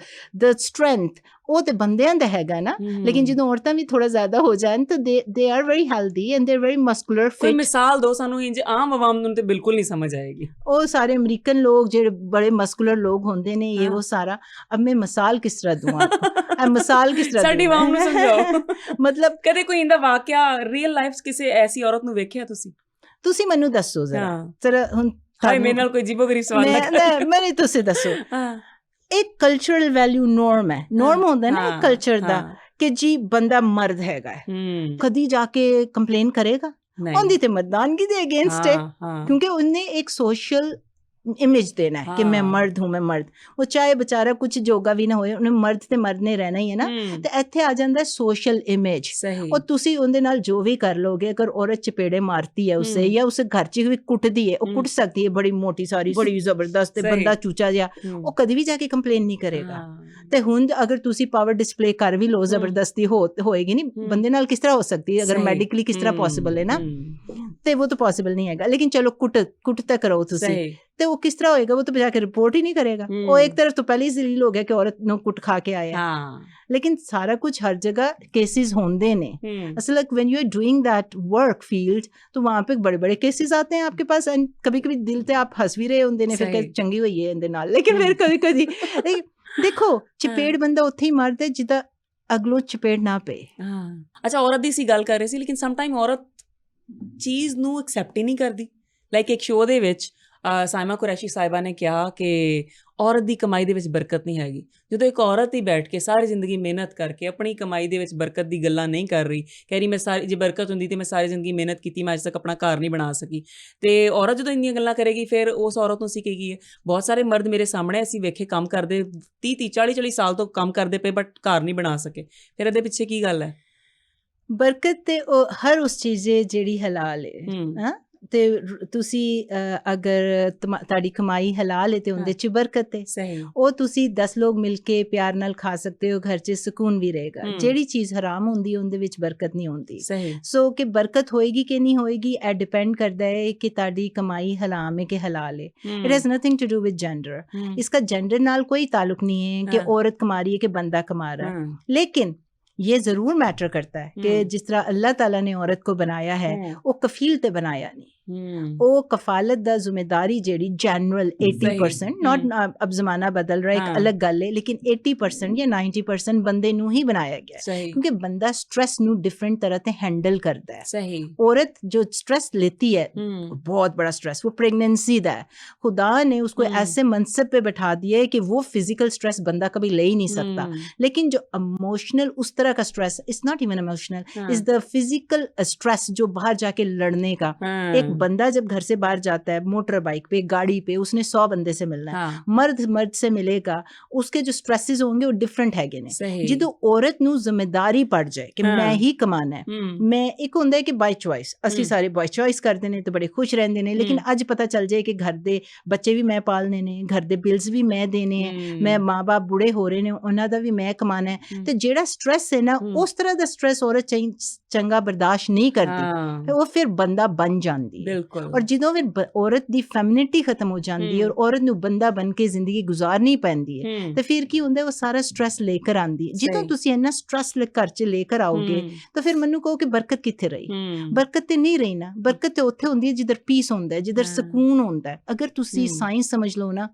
the strength. ਉਹ ਤੇ ਬੰਦਿਆਂ ਦਾ ਹੈਗਾ ਨਾ, ਲੇਕਿਨ ਜਦੋਂ ਔਰਤਾਂ ਵੀ ਥੋੜਾ ਜ਼ਿਆਦਾ ਹੋ ਜਾਣ ਤਾਂ they are very healthy and they are very muscular fit. ਕੋਈ ਮਿਸਾਲ ਦੋ ਸਾਨੂੰ, ਇੰਜ ਆਮ ਆਵਾਮ ਨੂੰ ਤੇ ਬਿਲਕੁਲ ਨਹੀਂ ਸਮਝ ਆਏਗੀ। ਉਹ ਸਾਰੇ ਅਮਰੀਕਨ ਲੋਕ ਜਿਹੜੇ ਬੜੇ ਮਸਕੂਲਰ ਲੋਕ ਹੁੰਦੇ ਨੇ, ਇਹ ਉਹ ਸਾਰਾ। ਅਬ ਮੈਂ ਮਿਸਾਲ ਕਿਸ ਤਰ੍ਹਾਂ ਦੂੰ ਆਪਕੋ, ਮਿਸਾਲ ਕਿਸ ਤਰ੍ਹਾਂ ਸਾਡੀ ਆਵਾਮ ਨੂੰ ਸਮਝਾਓ। ਮਤਲਬ ਕਦੇ ਕੋਈ ਇਹਦਾ ਵਾਕਿਆ ਰੀਅਲ ਲਾਈਫ 'ਚ ਕਿਸੇ ਐਸੀ ਔਰਤ ਨੂੰ ਵੇਖਿਆ ਤੁਸੀਂ ਮੈਨੂੰ ਦੱਸੋ ਜ਼ਰਾ ਹੁਣ। ਹਾਏ ਮੇਰੇ ਨਾਲ ਕੋਈ ਅਜੀਬੋ-ਗਰੀਬ ਸਵਾਲ ਨਾ ਕਰ। ਮੈਂ ਨਹੀਂ, ਤੁਸੀਂ ਦੱਸੋ। ਇੱਕ ਕਲਚਰਲ ਵੈਲਿਊ ਨੋਰਮ ਹੈ, ਨੋਰਮ ਹੁੰਦਾ ਨਾ ਇੱਕ ਕਲਚਰ ਦਾ ਕਿ ਜੀ ਬੰਦਾ ਮਰਦ ਹੈਗਾ, ਕਦੀ ਜਾ ਕੇ ਕੰਪਲੇਨ ਕਰੇਗਾ? ਉਹਦੀ ਤੇ ਮਰਦਾਨਗੀ ਦੇ ਅਗੇਂਸਟ ਹੈ, ਕਿਉਂਕਿ ਉਹਨੇ ਇੱਕ ਸੋਸ਼ਲ इमेज देना है कि मैं मर्द हूँ, मैं मर्द। वो चाहे बेचारा कुछ जोगा भी ना होए, उन्हें मर्द ते मर्द ने रहना ही है ना। तो इत्थे आ जाता है सोशल इमेज, और तुसी उनदे नाल जो भी कर लोगे, अगर औरत चपेड़े मारती है उसे या उसे घर च भी कुटदी है, वो कुट सकती है, बड़ी मोटी सारी बड़ी जबरदस्त, बंदा चूचा जिहा, वो कदी भी जाके कंप्लेन नहीं करेगा। ते हुण अगर तुसी पावर डिस्प्ले कर भी लो, जबरदस्ती होएगी नहीं, बंदे नाल किस तरह हो सकती है? अगर मेडिकली किस तरह पॉसिबल है ना, ते वो तो पॉसिबल नहीं है। लेकिन चलो कुट तक करो तुसी, ਤੇ ਉਹ ਕਿਸ ਤਰ੍ਹਾਂ ਹੋਏਗਾ? ਉਹ ਤਾਂ ਜਾ ਕੇ ਰਿਪੋਰਟ ਹੀ ਨਹੀਂ ਕਰੇਗਾ। ਉਹ ਇੱਕ ਤਰਫ ਤੋਂ ਪਹਿਲੇ ਹੀ ਜ਼ਲੀਲ ਹੋ ਗਿਆ ਕਿ ਔਰਤ ਨੂੰ ਕੁੱਟ ਖਾ ਕੇ ਆਇਆ। ਲੇਕਿਨ ਸਾਰਾ ਕੁਝ ਹਰ ਜਗ੍ਹਾ केसेस होंगे ने। असल when you are doing that work field तो वहाँ पे बड़े बड़े केसेस आते हैं आपके पास, एंड कभी कभी दिल ते आप हंस भी रहे होंगे ने, फिर चंगी हुई है इनदे नाल, लेकिन फिर कभी कभी देखो चपेड़ बंदा उत्थे ही मारदा जिदा अगलो चपेड़ ना पे। अच्छा, औरत ਦੀ ਸੀ ਗੱਲ ਕਰ ਰਹੇ ਸੀ, ਲੇਕਿਨ ਸਮ ਟਾਈਮ ਔਰਤ ਚੀਜ਼ ਨੂੰ ਐਕਸੈਪਟ ਹੀ ਨਹੀਂ ਕਰਦੀ। ਲਾਈਕ ਇੱਕ ਸ਼ੋਅ ਦੇ ਵਿੱਚ ਸਾਇਮਾ ਕੁਰੈਸ਼ੀ ਸਾਹਿਬਾ ਨੇ ਕਿਹਾ ਕਿ ਔਰਤ ਦੀ ਕਮਾਈ ਦੇ ਵਿੱਚ ਬਰਕਤ ਨਹੀਂ ਹੈਗੀ। ਜਦੋਂ ਇੱਕ ਔਰਤ ਹੀ ਬੈਠ ਕੇ ਸਾਰੀ ਜ਼ਿੰਦਗੀ ਮਿਹਨਤ ਕਰਕੇ ਆਪਣੀ ਕਮਾਈ ਦੇ ਵਿੱਚ ਬਰਕਤ ਦੀ ਗੱਲਾਂ ਨਹੀਂ ਕਰ ਰਹੀ, ਕਹਿ ਰਹੀ ਮੈਂ ਸਾਰੀ, ਜੇ ਬਰਕਤ ਹੁੰਦੀ ਤੇ ਮੈਂ ਸਾਰੀ ਜ਼ਿੰਦਗੀ ਮਿਹਨਤ ਕੀਤੀ, ਮੈਂ ਅੱਜ ਤੱਕ ਆਪਣਾ ਘਰ ਨਹੀਂ ਬਣਾ ਸਕੀ। ਤੇ ਔਰਤ ਜਦੋਂ ਇੰਨੀਆਂ ਗੱਲਾਂ ਕਰੇਗੀ, ਫਿਰ ਉਸ ਔਰਤ ਨੂੰ ਸਿੱਖੇਗੀ ਹੈ। ਬਹੁਤ ਸਾਰੇ ਮਰਦ ਮੇਰੇ ਸਾਹਮਣੇ ਅਸੀਂ ਵੇਖੇ ਕੰਮ ਕਰਦੇ 30 40 ਸਾਲ ਤੋਂ ਕੰਮ ਕਰਦੇ ਪਏ, ਬਟ ਘਰ ਨਹੀਂ ਬਣਾ ਸਕੇ। ਫਿਰ ਇਹਦੇ ਪਿੱਛੇ ਕੀ ਗੱਲ ਹੈ? ਬਰਕਤ ਤੇ ਹਰ ਉਸ ਚੀਜ਼ ਜਿਹੜੀ ਹਲਾਲ ਹੈ। ਤੇ ਤੁਸੀਂ ਅਗਰ ਤੁਹਾਡੀ ਕਮਾਈ ਹਲਾਲ ਹੈ ਤੇ ਉਹਦੇ 'ਚ ਬਰਕਤ ਹੈ। ਉਹ ਤੁਸੀਂ 10 ਲੋਕ ਮਿਲ ਕੇ ਪਿਆਰ ਨਾਲ ਖਾ ਸਕਦੇ ਹੋ, ਘਰ 'ਚ ਸਕੂਨ ਵੀ ਰਹੇਗਾ। ਜਿਹੜੀ ਚੀਜ਼ ਹਰਾਮ ਹੁੰਦੀ ਉਹਦੇ ਵਿੱਚ ਬਰਕਤ ਨਹੀਂ ਹੁੰਦੀ। ਸੋ ਕਿ ਬਰਕਤ ਹੋਏਗੀ ਕਿ ਨਹੀਂ ਹੋਏਗੀ, ਇਹ ਡਿਪੈਂਡ ਕਰਦਾ ਹੈ ਕਿ ਤੁਹਾਡੀ ਕਮਾਈ ਹਲਾਲ ਹੈ ਕਿ ਹਲਾਲ ਹੈ। It has nothing to do with gender. ਇਸਕਾ ਜੈਂਡਰ ਨਾਲ ਕੋਈ ਤਾਲੁਕ नहीं है कि औरत कमा रही है कि बंदा कमा रहा है। लेकिन ये जरूर मैटर करता है कि जिस तरह अल्लाह ताला ने औरत को बनाया है, वो कफील ते बनाया नहीं। ਉਹ ਕਫਾਲਤ ਦਾ ਜ਼ਿੰਮੇਦਾਰੀ ਜਿਹੜੀ ਜਨਰਲ 80%, ਨਾਟ ਅਬ ਜ਼ਮਾਨਾ ਬਦਲ ਰਿਹਾ, ਇੱਕ ਅਲੱਗ ਗੱਲ ਹੈ, ਲੇਕਿਨ 80% ਜਾਂ 90% ਬੰਦੇ ਨੂੰ ਹੀ ਬਣਾਇਆ ਗਿਆ ਕਿਉਂਕਿ ਬੰਦਾ ਸਟ੍ਰੈਸ ਨੂੰ ਡਿਫਰੈਂਟ ਤਰ੍ਹਾਂ ਤੇ ਹੈਂਡਲ ਕਰਦਾ ਹੈ। औरत जो स्ट्रेस लेती है, बहुत बड़ा स्ट्रेस, वो प्रेगनेंसी दा है, खुदा ने उसको ऐसे मनसब पे बैठा दिया है कि वो फिजिकल स्ट्रेस बंदा कभी ले ही नहीं सकता। लेकिन जो इमोशनल उस तरह का stress, it's not even emotional, is the physical stress जो बाहर जाके लड़ने का, एक बंदा जब घर से बाहर जाता है मोटर बाइक पे, गाड़ी पे, उसने 100 बंदे से मिलना है। मर्द से मिलेगा, उसके जो स्ट्रेसेस होंगे वो डिफरेंट हैगे ने। ਜਦੋਂ ਔਰਤ ਨੂੰ ਜ਼ਿੰਮੇਵਾਰੀ ਪੜ ਜਾਏ ਕਿ ਮੈਂ ਹੀ ਕਮਾਣਾ ਹੈ, ਮੈਂ ਇੱਕ ਹੁੰਦਾ ਹੈ ਕਿ ਬਾਈ ਚੁਆਇਸ, ਅਸੀਂ ਸਾਰੇ ਬਾਈ ਚੁਆਇਸ ਕਰਦੇ ਨੇ ਤੇ ਬੜੇ ਖੁਸ਼ ਰਹਿੰਦੇ ਨੇ, ਲੇਕਿਨ ਅੱਜ ਪਤਾ ਚੱਲ ਜਾਏ ਕਿ ਘਰ ਦੇ ਬੱਚੇ ਵੀ ਮੈਂ ਪਾਲਨੇ ਨੇ, ਘਰ ਦੇ ਬਿਲਸ ਵੀ ਮੈਂ ਦੇਣੇ ਹੈ, ਮੈਂ ਮਾਂ-ਬਾਪ ਬੁੜੇ ਹੋ ਰਹੇ ਨੇ, ਉਹਨਾਂ ਦਾ ਵੀ ਮੈਂ ਕਮਾਣਾ ਹੈ, ਤੇ ਜਿਹੜਾ ਸਟ੍ਰੈਸ ਹੈ ਨਾ, ਉਸ ਤਰ੍ਹਾਂ ਦਾ ਸਟ੍ਰੈਸ ਔਰਤ ਚੰਗਾ ਬਰਦਾਸ਼ਤ ਨਹੀਂ ਕਰਦੀ, ਉਹ ਫਿਰ ਬੰਦਾ ਬਣ ਜਾਂਦੀ ਹੈ। ਔਰ ਜਦੋਂ ਫਿਰ ਔਰਤ ਦੀ ਫੈਮਿਨਿਟੀ ਖਤਮ ਹੋ ਜਾਂਦੀ ਹੈ ਔਰ ਔਰਤ ਨੂੰ ਬੰਦਾ ਬਣ ਕੇ ਜ਼ਿੰਦਗੀ ਗੁਜ਼ਾਰਨੀ ਪੈਂਦੀ ਹੈ, ਤੇ ਫਿਰ ਕੀ ਹੁੰਦਾ, ਉਹ ਸਾਰਾ ਸਟ੍ਰੈਸ ਲੈ ਕਰ ਆਉਂਦੀ ਹੈ। ਜਦੋਂ ਤੁਸੀਂ ਇੰਨਾ ਸਟ੍ਰੈਸ ਘਰ 'ਚ ਲੈ ਕਰ ਆਓਗੇ ਤਾਂ ਫਿਰ ਮੈਨੂੰ ਕਹੋ ਕਿ ਬਰਕਤ ਕਿੱਥੇ ਰਹੀ? ਬਰਕਤ ਤੇ ਨਹੀਂ ਰਹੀ ਨਾ। ਬਰਕਤ ਤੇ ਉੱਥੇ ਹੁੰਦੀ ਹੈ ਜਿੱਧਰ ਪੀਸ ਹੁੰਦਾ ਹੈ, ਜਿੱਧਰ ਸਕੂਨ ਹੁੰਦਾ ਹੈ। ਅਗਰ ਤੁਸੀਂ ਸਾਇੰਸ ਸਮਝ ਲਓ ਨਾ,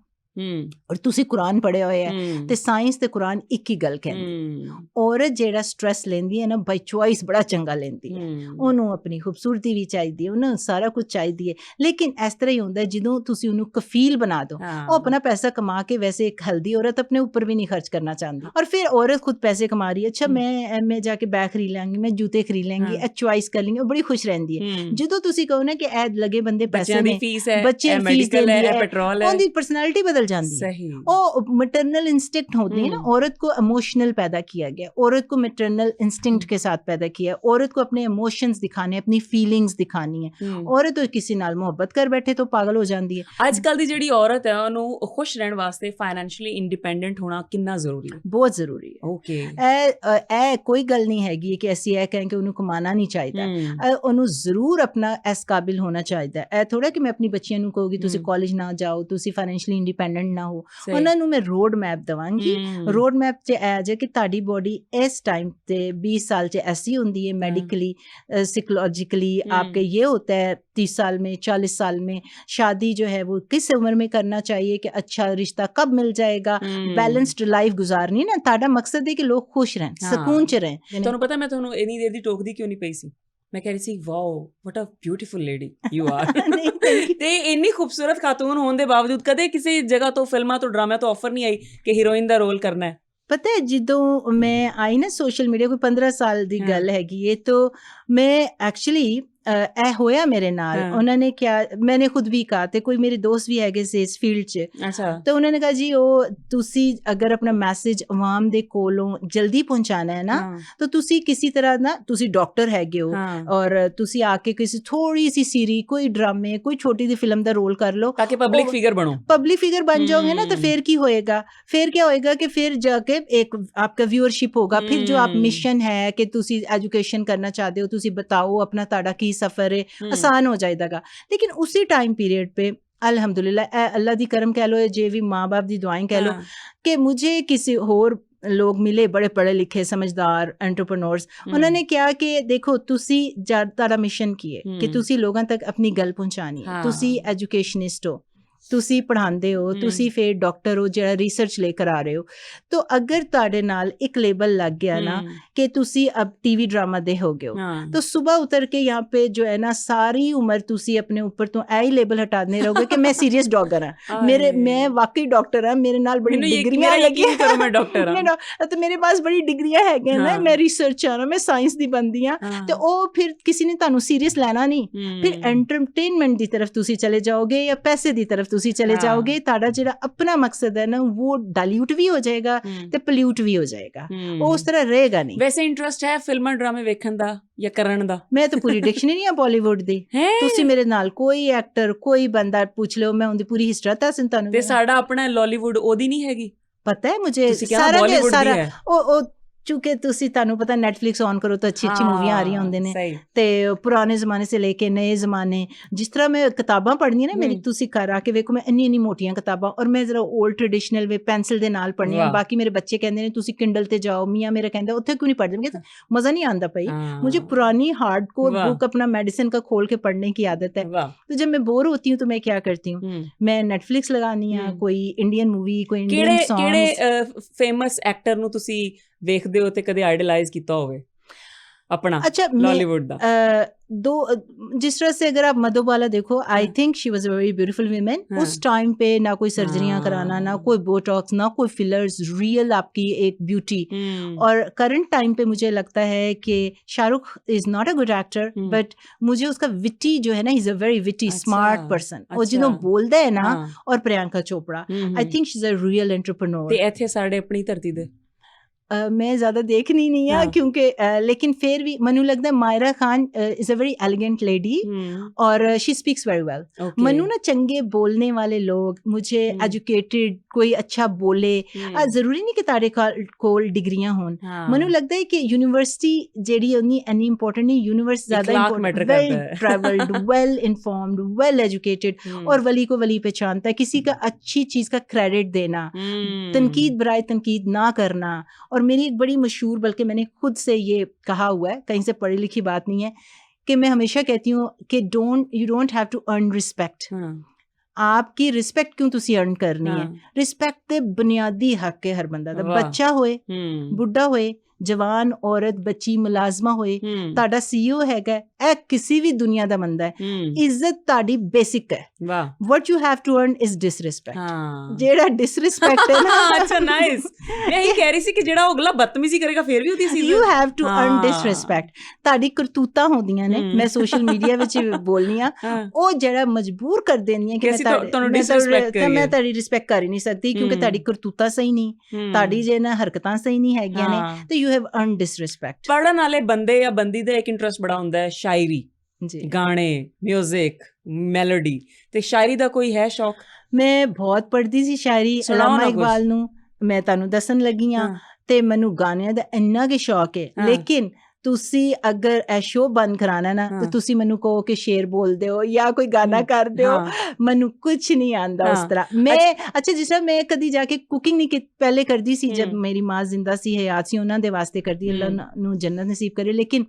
ਔਰ ਤੁਸੀਂ ਕੁਰਾਨ ਪੜ੍ਹਿਆ ਹੋਇਆ ਹੈ, ਤੇ ਸਾਇੰਸ ਤੇ ਕੁਰਾਨ ਇੱਕ ਹੀ ਗੱਲ ਕਹਿੰਦੀ, ਔਰਤ ਜਿਹੜਾ ਸਟ੍ਰੈਸ ਲੈਂਦੀ ਹੈ ਨਾ, ਬਾਈ ਚੁਆਇਸ ਬੜਾ ਚੰਗਾ ਲੈਂਦੀ ਹੈ। ਉਹਨੂੰ ਆਪਣੀ ਖੂਬਸੂਰਤੀ ਵੀ ਚਾਹੀਦੀ ਹੈ, ਉਹਨੂੰ ਸਾਰਾ ਕੁਝ ਚਾਹੀਦੀ ਹੈ, ਲੇਕਿਨ ਇਸ ਤਰ੍ਹਾਂ ਹੀ ਹੁੰਦਾ ਜਦੋਂ ਤੁਸੀਂ ਉਹਨੂੰ ਕਫੀਲ ਬਣਾ ਦਿਓ। ਉਹ ਆਪਣਾ ਪੈਸਾ ਕਮਾ ਕੇ, ਵੈਸੇ ਇੱਕ ਹਲਦੀ ਔਰਤ ਆਪਣੇ ਉੱਪਰ ਵੀ ਨਹੀਂ ਖਰਚ ਕਰਨਾ ਚਾਹੁੰਦੀ, ਔਰ ਫਿਰ ਔਰਤ ਖੁਦ ਪੈਸੇ ਕਮਾ ਰਹੀ ਹੈ, ਅੱਛਾ ਮੈਂ ਜਾ ਕੇ ਬੈਗ ਖਰੀਦ ਲਾਂਗੀ, ਮੈਂ ਜੂਤੇ ਖਰੀਦ ਲਾਂਗੀ, ਇਹ ਚੁਆਇਸ ਕਰ ਲੈਂਗੀ, ਉਹ ਬੜੀ ਖੁਸ਼ ਰਹਿੰਦੀ ਹੈ। ਜਦੋਂ ਤੁਸੀਂ ਕਹੋ ਨਾ ਕਿ ਇਹ ਲੱਗੇ ਬੰਦੇ ਪੈਸੇ ਨੇ, ਬੱਚੇ ਫੀਸ ਦਿੰਦੀ ਹੈ, ਉਹਦੀ ਪਰਸਨੈਲਿਟੀ बदल जाती है। और मैटरनल इंस्टिंक्ट होती है ना, औरत को इमोशनल पैदा किया गया, औरत को मैटरनल इंस्टिंक्ट के साथ पैदा किया, औरत को अपने इमोशंस दिखाने, अपनी फीलिंग्स दिखानी है। औरत तो किसी नाल मोहब्बत कर बैठे तो पागल हो जाती है। आजकल दी जिहड़ी औरत है ਉਹਨੂੰ खुश रहने वास्ते फाइनेंशियली इंडिपेंडेंट होना कितना ਜ਼ਰੂਰੀ ਹੈ? बहुत ਜ਼ਰੂਰੀ ਹੈ। ਓਕੇ, ਇਹ ਕੋਈ ਗੱਲ ਨਹੀਂ ਹੈਗੀ ਕਿ ਅਸੀਂ ਇਹ ਕਹਾਂ ਕਿ ਉਹਨੂੰ ਕਮਾਉਣਾ ਨਹੀਂ ਚਾਹੀਦਾ, ਉਹਨੂੰ ਜ਼ਰੂਰ ਆਪਣਾ ਇਸ ਕਾਬਿਲ ਹੋਣਾ ਚਾਹੀਦਾ। ਇਹ ਥੋੜਾ ਕਿ ਮੈਂ ਆਪਣੀ ਬੱਚੀਆਂ ਨੂੰ ਕਹੂੰਗੀ ਤੁਸੀਂ ਕਾਲਜ ਨਾ ਜਾਓ, ਤੁਸੀਂ ਫਾਈਨੈਂਸ਼ੀਅਲੀ ਇੰਡੀਪੈਂਡੈਂਟ ਨਾ ਹੋ। ਉਹਨਾਂ ਨੂੰ ਮੈਂ ਰੋਡ ਮੈਪ ਦੇਵਾਂਗੀ। ਰੋਡ ਮੈਪ 'ਚ ਇਹ ਜੇ ਕਿ ਤੁਹਾਡੀ ਬੋਡੀ ਇਸ टाइम पे 20 साल से ऐसी होती है, मेडिकली साइकोलॉजिकली आपके ये होता है, 30 साल में 40 साल में शादी जो है वो किस उम्र में करना चाहिए, कि अच्छा रिश्ता कब मिल जाएगा, बैलेंस्ड लाइफ गुजारनी ना। ਤੁਹਾਡਾ ਮਕਸਦ ਹੈ ਕਿ ਲੋਕ ਖੁਸ਼ ਰਹਿਣ, ਸਕੂਨ 'ਚ ਰਹਿਣ। ਤੁਹਾਨੂੰ ਪਤਾ ਮੈਂ ਤੁਹਾਨੂੰ ਇੰਨੀ ਦੇਰ ਦੀ ਟੋਕਦੀ ਕਿਉਂ ਨਹੀਂ ਪਈ ਸੀ? ਮੈਂ ਕਹਿ ਰਹੀ ਸੀ wow what a beautiful lady you are. ਤੇ ਇੰਨੀ ਖੂਬਸੂਰਤ ਖਾਤੂਨ ਹੋਣ ਦੇ ਬਾਵਜੂਦ ਕਦੇ ਕਿਸੇ ਜਗ੍ਹਾ ਤੋਂ, ਫਿਲਮਾਂ ਤੋਂ, ਡਰਾਮਿਆਂ ਤੋਂ ਆਫਰ ਨਹੀਂ ਆਈ ਕਿ ਹੀਰੋਇਨ ਦਾ ਰੋਲ ਕਰਨਾ ਹੈ? ਪਤਾ ਹੈ ਜਦੋਂ ਮੈਂ ਆਈ ਨਾ ਸੋਸ਼ਲ ਮੀਡੀਆ, ਕੋਈ 15 ਸਾਲ ਦੀ ਗੱਲ ਹੈਗੀ ਇਹ, ਤਾਂ ਮੈਂ ਐਕਚੁਅਲੀ ਇਹ ਹੋਇਆ ਮੇਰੇ ਨਾਲ। ਉਹਨਾਂ ਨੇ ਕਿਹਾ, ਮੈਨੇ ਖੁਦ ਵੀ ਕਹਾ, ਤੇ ਕੋਈ ਮੇਰੇ ਦੋਸਤ ਵੀ ਹੈਗੇ ਸੀ ਇਸ ਫੀਲਡ 'ਚ, ਤਾਂ ਉਹਨਾਂ ਨੇ ਕਿਹਾ ਜੀ ਉਹ ਤੁਸੀਂ ਅਗਰ ਆਪਣਾ ਮੈਸੇਜ ਆਵਾਮ ਦੇ ਕੋਲੋਂ ਜਲਦੀ ਪਹੁੰਚਾਉਣਾ ਹੈ ਨਾ, ਤਾਂ ਤੁਸੀਂ ਕਿਸੇ ਤਰ੍ਹਾਂ ਨਾ, ਤੁਸੀਂ ਡਾਕਟਰ ਹੈਗੇ ਹੋ ਔਰ ਤੁਸੀਂ ਆ ਕੇ ਕਿਸੇ ਥੋੜੀ ਸੀ ਸੀਰੀ, ਕੋਈ ਡਰਾਮੇ, ਕੋਈ ਛੋਟੀ ਜਿਹੀ ਫਿਲਮ ਦਾ ਰੋਲ ਕਰ ਲਓ ਤਾਂ ਕਿ ਪਬਲਿਕ ਫਿਗਰ ਬਣੋ। ਪਬਲਿਕ ਫਿਗਰ ਬਣ ਜਾਓਗੇ ਨਾ, ਤਾਂ ਫਿਰ ਕੀ ਹੋਏਗਾ? ਫਿਰ ਕੀ ਹੋਏਗਾ ਕਿ ਫਿਰ ਜਾ ਕੇ ਇੱਕ ਆਪਕਾ व्यूअरशिप होगा। फिर जो आप मिशन है कि तुसी एजुकेशन करना चाहते हो, तुसी बताओ अपना ताड़ा की सफ़र है, आसान हो जाएगा। लेकिन उसी टाइम पीरियड पे अल्हम्दुलिल्लाह अल्लाह दी करम कह लो, जे भी माँ बाप दी दुआएं कह लो, कि मुझे किसी होर लोग मिले बड़े पढ़े लिखे समझदार एंटरप्रेन्योर्स। उन्होंने कहा कि देखो तुसी ताड़ा मिशन की है कि तुसी लोगों तक अपनी गल पहुँचानी है, तुसी एजुकेशनिस्ट हो, ਤੁਸੀਂ ਪੜ੍ਹਾਉਂਦੇ ਹੋ, ਤੁਸੀਂ ਫਿਰ ਡਾਕਟਰ ਹੋ ਜਿਹੜਾ ਰਿਸਰਚ ਲੈ ਕਰ ਆ ਰਹੇ ਹੋ। ਤਾਂ ਅਗਰ ਤੁਹਾਡੇ ਨਾਲ ਇੱਕ ਲੇਬਲ ਲੱਗ ਗਿਆ ਨਾ ਕਿ ਤੁਸੀਂ ਅਬ ਟੀਵੀ ਡਰਾਮਾ ਦੇ ਹੋ ਗਏ ਹੋ, ਤਾਂ ਸਵੇਰ ਉਤਰ ਕੇ यहाँ पे जो है ना सारी उम्र ਤੁਸੀਂ ਆਪਣੇ ਉੱਪਰ ਤੋਂ ਇਹ ਹੀ ਲੇਬਲ ਹਟਾਉਂਦੇ ਰਹੋਗੇ ਕਿ ਮੈਂ ਸੀਰੀਅਸ ਡਾਕਟਰ ਹਾਂ, ਮੈਂ ਵਾਕਈ ਡਾਕਟਰ ਹਾਂ, ਮੇਰੇ ਨਾਲ ਬੜੀ ਡਿਗਰੀਆਂ ਲੱਗੀਆਂ, ਮੈਂ ਡਾਕਟਰ ਹਾਂ ਤੇ ਮੇਰੇ ਪਾਸ ਬੜੀ ਡਿਗਰੀਆਂ ਹੈਗੀਆਂ ਨਾ, ਮੈਂ ਰਿਸਰਚਰ ਹਾਂ, ਮੈਂ ਸਾਇੰਸ ਦੀ ਬੰਦੀ ਹਾਂ। ਤੇ ਉਹ ਫਿਰ ਕਿਸੇ ਨੇ ਤੁਹਾਨੂੰ ਸੀਰੀਅਸ ਲੈਣਾ ਨਹੀਂ। ਫਿਰ ਐਂਟਰਟੇਨਮੈਂਟ ਦੀ ਤਰਫ ਤੁਸੀਂ ਚਲੇ ਜਾਓਗੇ ਜਾਂ ਪੈਸੇ ਦੀ ਤਰਫ ਤੁਸੀਂ ਚਲੇ ਜਾਓਗੇ। ਤੁਹਾਡਾ ਜਿਹੜਾ ਆਪਣਾ ਮਕਸਦ ਹੈ ਨਾ ਉਹ ਡਾਇਲੂਟ ਵੀ ਹੋ ਜਾਏਗਾ ਤੇ ਪੋਲਿਊਟ ਵੀ ਹੋ ਜਾਏਗਾ, ਉਹ ਉਸ ਤਰ੍ਹਾਂ ਰਹੇਗਾ ਨਹੀਂ। ਵੈਸੇ ਇੰਟਰਸਟ ਹੈ ਫਿਲਮਾਂ ਡਰਾਮੇ ਵੇਖਣ ਦਾ ਜਾਂ ਕਰਨ ਦਾ? ਮੈਂ ਤਾਂ ਪੂਰੀ ਡਿਕਸ਼ਨਰੀ ਆ ਬਾਲੀਵੁੱਡ ਦੀ। ਤੁਸੀਂ ਮੇਰੇ ਨਾਲ ਕੋਈ ਐਕਟਰ, ਕੋਈ ਬੰਦਾ ਪੁੱਛ ਲਿਓ, ਮੈਂ ਉਹਦੀ ਪੂਰੀ ਹਿਸਟਰੀ ਦੱਸ ਤੁਹਾਨੂੰ। ਤੇ ਸਾਡਾ ਆਪਣਾ ਲਾਲੀਵੁੱਡ ਉਹਦੀ ਨਹੀਂ ਹੈਗੀ? ਪਤਾ ਹੈ ਮੁਝੇ ਸਾਰਾ ਉਹ चूँकि ਤੁਹਾਨੂੰ ਪਤਾ ਨੈਟਫਲਿਕਸ ਔਨ ਕਰੋ ਤਾਂ ਅੱਛੀ ਮੂਵੀਆਂ ਆ ਰਹੀਆਂ ਹੁੰਦੇ ਨੇ, ਤੇ ਪੁਰਾਣੇ ਜ਼ਮਾਨੇ ਸੇ ਲੈ ਕੇ ਨਏ ਜ਼ਮਾਨੇ। ਜਿਸ ਤਰ੍ਹਾਂ ਮੈਂ ਕਿਤਾਬਾਂ ਪੜ੍ਹਨੀਆਂ ਨਾ ਮੇਰੀ, ਤੁਸੀਂ ਘਰ ਆ ਕੇ ਵੇਖੋ, ਮੈਂ ਇੰਨੀ ਮੋਟੀਆਂ ਕਿਤਾਬਾਂ, ਔਰ ਮੈਂ ਜ਼ਰਾ ਓਲਡ ਟ੍ਰੈਡੀਸ਼ਨਲ ਵੇ ਪੈਨਸਿਲ ਦੇ ਨਾਲ ਪੜ੍ਹਨੀਆਂ। ਬਾਕੀ ਮੇਰੇ ਬੱਚੇ ਕਹਿੰਦੇ ਨੇ ਤੁਸੀਂ ਕਿੰਡਲ ਤੇ ਜਾਓ, ਮੀਆਂ ਮੇਰਾ ਕਹਿੰਦਾ ਉੱਥੇ ਕਿਉਂ ਨਹੀਂ ਪੜ੍ਹਦੇ? ਮੈਂ ਕਹਿੰਦਾ ਮਜ਼ਾ नहीं आता भाई, मुझे पुरानी हार्ड कोर बुक अपना मेडिसिन का खोल के पढ़ने की आदत है। तो जब मैं बोर होती हूँ तो मैं क्या करती हूँ, मैं नेटफ्लिक्स लगानी है, कोई इंडियन मूवी, कोई इंडियन सॉन्ग्स। फेमस एक्टर ਨੂੰ ਤੁਸੀਂ ਵੇਖਦੇ ਹੋ ਤੇ ਕਦੇ ਆਈਡਲਾਈਜ਼ ਕੀਤਾ ਹੋਵੇ? अपना अच्छा लॉलीवुड दा दो जिस तरह से अगर आप मधुबाला देखो I think she was a very beautiful women उस टाइम पे ना कोई सर्जरियां कराना ना कोई बोटॉक्स ना कोई फिलर्स रियल आपकी एक ब्यूटी और करंट टाइम पे मुझे लगता है कि Shahrukh is not a good actor but मुझे उसका विटी जो है ना is a very witty smart person और जिन्हों बोलता है ना और Priyanka Chopra I think she is a real entrepreneur ते इत्थे साडे अपनी धरती दे मैं ज़्यादा देखनी नहीं है क्योंकि लेकिन फिर भी मनु लगता है Myra Khan is a very elegant lady और she speaks very well Manu ना चंगे बोलने वाले लोग मुझे एजुकेटेड कोई अच्छा बोले ज़रूरी नहीं कि तारे कोल डिग्रियां होन मनु लगता है कि यूनिवर्सिटी जेडी उन्नी एनी इंपॉर्टेंट नहीं यूनिवर्स ज़्यादा important well travelled well informed well educated और वली को वली पहचानता है किसी का अच्छी चीज़ का क्रेडिट देना तनकीद बराए तनकीद ना करना और मेरी एक बड़ी मशहूर बल्कि मैंने खुद से ये कहा हुआ है कहीं से पढ़ी लिखी बात नहीं है कि मैं हमेशा कहती हूँ कि you don't have to earn respect आपकी रिस्पेक्ट क्यों तुसी अर्न करनी है रिस्पेक्ट ते बुनियादी हक है हर बंदा दा बच्चा होए बुढ़ा होए जवान औरत बच्ची मुलाजमा होए ताड़ा सीईओ हैगा ए किसी भी दुनिया दा बंदा है इज्जत ताड़ी बेसिक है what you have to earn is disrespect जेड़ा डिसरिस्पेक्ट है ना अच्छा नाइस मैं ही कह रही सी कि जेड़ा अगला बदतमीजी करेगा फिर भी होती सी you have to earn disrespect ताड़ी करतूता होंदियां ने मैं सोशल मीडिया विच बोलनी आ ओ जेड़ा मजबूर कर देंदियां कि मैं ताड़ी रिस्पेक्ट कर ही नहीं सकती क्योंकि ताड़ी करतूता सही नहीं ताड़ी जे ना हरकतां सही नहीं हैगियां ने तो you have earned disrespect पढ़न वाले बंदे या बंदी ਦਾ ਇੱਕ ਇੰਟਰਸਟ ਬੜਾ ਹੁੰਦਾ ਹੈ ਸ਼ਾਇਰੀ जी ਗਾਣੇ म्यूजिक मेलोडी ਤੇ ਸ਼ਾਇਰੀ ਦਾ ਕੋਈ ਹੈ ਸ਼ੌਕ ਮੈਂ ਬਹੁਤ ਪੜ੍ਹਦੀ ਸੀ ਸ਼ਾਇਰੀ ਅਲਾਮਾ ਇਕਬਾਲ ਨੂੰ ਮੈਂ ਤੁਹਾਨੂੰ ਦੱਸਣ ਲੱਗੀ ਆ ਤੇ ਮੈਨੂੰ ਗਾਣਿਆਂ ਦਾ ਇੰਨਾ ਕਿ ਸ਼ੌਕ ਹੈ ਲੇਕਿਨ ਤੁਸੀਂ ਅਗਰ ਇਹ ਸ਼ੋਅ ਬੰਦ ਕਰਾਣਾ ਨਾ ਤਾਂ ਤੁਸੀਂ ਮੈਨੂੰ ਕਹੋ ਕਿ ਸ਼ੇਰ ਬੋਲਦੇ ਹੋ ਜਾਂ ਕੋਈ ਗਾਣਾ ਕਰਦੇ ਹੋ ਮੈਨੂੰ ਕੁਝ ਨਹੀਂ ਆਂਦਾ ਉਸ ਤਰ੍ਹਾਂ ਮੈਂ ਅੱਛਾ ਜਿਸ ਤਰ੍ਹਾਂ ਮੈਂ ਕਦੀ ਜਾ ਕੇ ਕੁਕਿੰਗ ਨਹੀਂ ਪਹਿਲੇ ਕਰਦੀ ਸੀ ਜਦ ਮੇਰੀ ਮਾਂ ਜ਼ਿੰਦਾ ਸੀ ਹਯਾਤ ਸੀ ਉਹਨਾਂ ਦੇ ਵਾਸਤੇ ਕਰਦੀ ਅੱਲਾ ਨੂੰ ਜੰਨਤ ਨਸੀਬ ਕਰੇ ਲੇਕਿਨ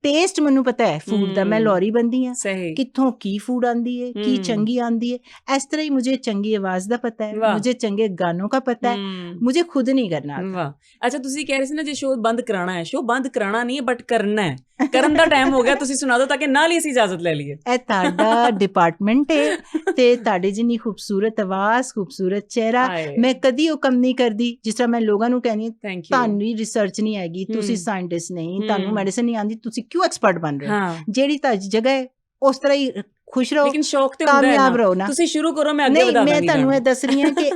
ਟੇਸਟ ਮੈਨੂੰ ਪਤਾ ਹੈ ਫੂਡ ਦਾ ਮੈਂ ਲੋਰੀ ਬੰਦੀ ਆ ਕਿੱਥੋਂ ਕੀ ਫੂਡ ਆਂਦੀ ਹੈ ਕੀ ਚੰਗੀ ਆਂਦੀ ਹੈ ਇਸ ਤਰ੍ਹਾਂ ਹੀ ਮੁਝੇ ਚੰਗੀ ਆਵਾਜ਼ ਦਾ ਪਤਾ ਹੈ ਮੁਝੇ ਚੰਗੇ ਗਾਨੋਂ ਦਾ ਪਤਾ ਹੈ ਮੁਝੇ ਖੁਦ ਨਹੀਂ ਕਰਨਾ ਵਾਹ ਅੱਛਾ ਤੁਸੀਂ ਕਹਿ ਰਹੇ ਸੀ ਨਾ ਜੇ ਸ਼ੋਅ ਬੰਦ ਕਰਾਣਾ ਹੈ ਸ਼ੋਅ ਬੰਦ ਕਰਾਣਾ ਨਹੀਂ ਹੈ ਬਟ ਕਰਨਾ ਹੈ ਕਰਨ ਦਾ ਟਾਈਮ ਹੋ ਗਿਆ ਤੁਸੀਂ ਸੁਣਾ ਦਿਓ ਤਾਂ ਕਿ ਨਾਲ ਹੀ ਅਸੀਂ ਇਜਾਜ਼ਤ ਲੈ ਲਈਏ ਇਹ ਤੁਹਾਡਾ ਡਿਪਾਰਟਮੈਂਟ ਹੈ ਤੇ ਤੁਹਾਡੇ ਜਿੰਨੀ ਖੂਬਸੂਰਤ ਆਵਾਜ਼ ਖੂਬਸੂਰਤ ਚਿਹਰਾ ਮੈਂ ਕਦੀ ਉਹ ਕੰਮ ਨਹੀਂ ਕਰਦੀ ਜਿਸ ਤਰ੍ਹਾਂ ਮੈਂ ਲੋਕਾਂ ਨੂੰ ਕਹਿੰਦੀ ਤੁਹਾਨੂੰ ਰਿਸਰਚ ਨਹੀਂ ਹੈਗੀ ਤੁਸੀਂ ਸਾਇੰਟਿਸਟ ਨਹੀਂ ਤੁਹਾਨੂੰ ਮੈਡੀਸਨ ਨਹੀਂ ਆਉਂਦੀ ਤੁਸੀਂ ਕਿਉਂ ਐਕਸਪਰਟ ਬਣ ਰਹੇ ਹੋ ਜਿਹੜੀ ਤੁਹਾਡੀ ਜਗ੍ਹਾ ਹੈ ਉਸ ਤਰ੍ਹਾਂ ਹੀ ਖੁਸ਼ ਰਹੋ ਲੇਕਿਨ ਸ਼ੌਕ ਤੇ ਹੁੰਦਾ ਹੈ ਕਾਮਯਾਬ ਰਹੋ ਨਾ ਤੁਸੀਂ ਸ਼ੁਰੂ ਕਰੋ ਮੈਂ ਅੱਗੇ ਵਧਾ ਦਾਂਗੀ ਮੈਂ ਤੁਹਾਨੂੰ ਇਹ ਦੱਸ ਰਹੀ ਹਾਂ ਕਿ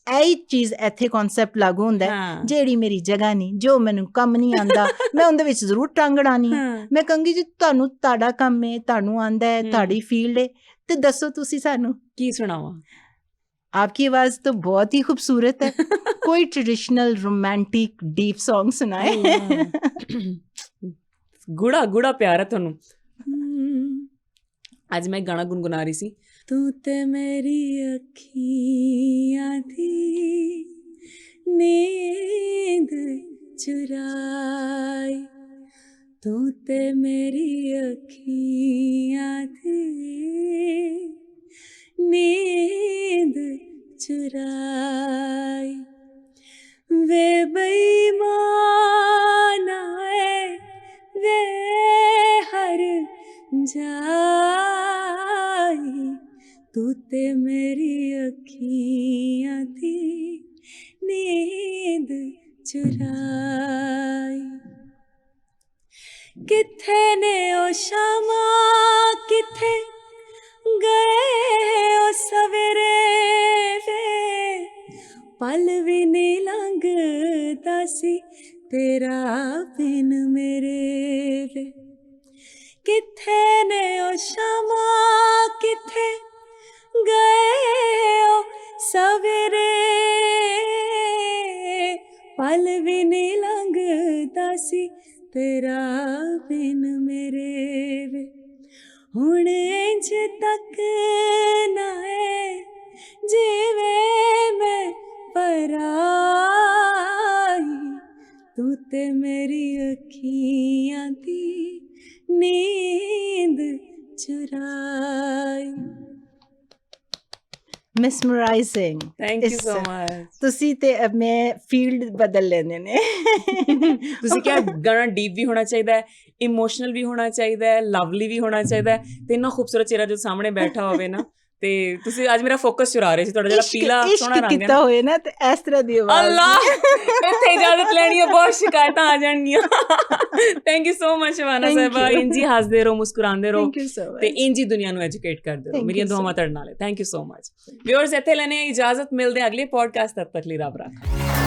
ਇਹ ਚੀਜ਼ ਇੱਥੇ ਕਨਸੈਪਟ ਲਾਗੂ ਹੁੰਦਾ ਜਿਹੜੀ ਮੇਰੀ ਜਗ੍ਹਾ ਨਹੀਂ ਜੋ ਮੈਨੂੰ ਕੰਮ ਨਹੀਂ ਆਂਦਾ ਮੈਂ ਉਹਦੇ ਵਿੱਚ ਜ਼ਰੂਰ ਟੰਗ ਅੜਾਣੀ ਮੈਂ ਕਹਾਂਗੀ ਜੀ ਤੁਹਾਨੂੰ ਤੁਹਾਡਾ ਕੰਮ ਹੈ ਤੁਹਾਨੂੰ ਆਂਦਾ ਹੈ ਤੁਹਾਡੀ ਫੀਲਡ ਹੈ ਤੇ ਦੱਸੋ ਤੁਸੀਂ ਸਾਨੂੰ ਕੀ ਸੁਣਾਵਾਂ आपकी आवाज तो बहुत ही खूबसूरत है कोई ट्रेडिशनल रोमांटिक डीप सॉन्ग सुनाए गुड़ा गुड़ा प्यार है थानू आज मैं गाना गुनगुना रही सी तू ते मेरी अखियां दी नींद चुराई तू ते मेरी अखियां दी नींद चुराई वे बेईमाना है वे हर जाई तू ते मेरी अखियां दी नींद चुराई किथे ने ओ शामा किथे गए ओ सवेरे वे पल भी नहीं लंघदा सी तेरा बिन मेरे वे किथे ने ओ शामा किथे गए ओ सवेरे पल भी नहीं लंघदा सी तेरा बिन मेरे वे हुण इंज तक ना है जिवे मैं पराई तू ते मेरी अखियां दी नींद चुराई mesmerizing। Thank you so much. ਤੁਸੀਂ ਤੇ ਮੈਂ ਫੀਲਡ ਬਦਲ ਲੈਣੇ ਨੇ। ਤੁਸੀਂ ਕਿਹਾ ਗਾਣਾ ਡੀਪ ਵੀ ਹੋਣਾ ਚਾਹੀਦਾ ਹੈ, ਇਮੋਸ਼ਨਲ ਵੀ ਹੋਣਾ ਚਾਹੀਦਾ ਹੈ, ਲਵਲੀ ਵੀ ਹੋਣਾ ਚਾਹੀਦਾ ਹੈ, ਤੇ ਇੰਨਾ ਖੂਬਸੂਰਤ ਚਿਹਰਾ ਜੋ ਸਾਹਮਣੇ ਬੈਠਾ ਹੋਵੇ ਨਾ, ਤੇ ਤੁਸੀਂ ਅੱਜ ਮੇਰਾ ਫੋਕਸ ਚੁਰਾ ਰਹੇ ਸੀ, ਤੁਹਾਡਾ ਜਿਹੜਾ ਪੀਲਾ ਸੋਹਣਾ ਰੰਗ ਹੈ ਕੀਤਾ ਹੋਏ ਨਾ ਤੇ ਇਸ ਤਰ੍ਹਾਂ ਦੀ ਆਵਾਜ਼। ਅੱਲਾ, ਇੱਥੇ ਇਜਾਜ਼ਤ ਲੈਣੀ ਹੈ, ਬਹੁਤ ਸ਼ਿਕਾਇਤਾਂ ਆ ਜਾਣਗੀਆਂ। Thank you so much Shabana ਸਾਹਿਬਾ। ਇੰਜੀ ਹੱਸਦੇ ਰਹੋ, ਮੁਸਕਰਾਉਂਦੇ ਰਹੋ, ਤੇ ਇੰਜੀ ਦੁਨੀਆ ਨੂੰ ਐਜੂਕੇਟ ਕਰਦੇ ਰਹੋ। ਮੇਰੀਆਂ ਦੁਆਵਾਂ ਤੁਹਾਡੇ ਨਾਲ ਹੈ। Thank you so much. Viewers, ਇੱਥੇ ਲੈਣੇ ਇਜਾਜ਼ਤ, ਮਿਲਦੇ ਅਗਲੇ ਪੋਡਕਾਸਟ, ਤਦ ਤੱਕ ਲਈ ਰੱਬ ਰਾਖਾ।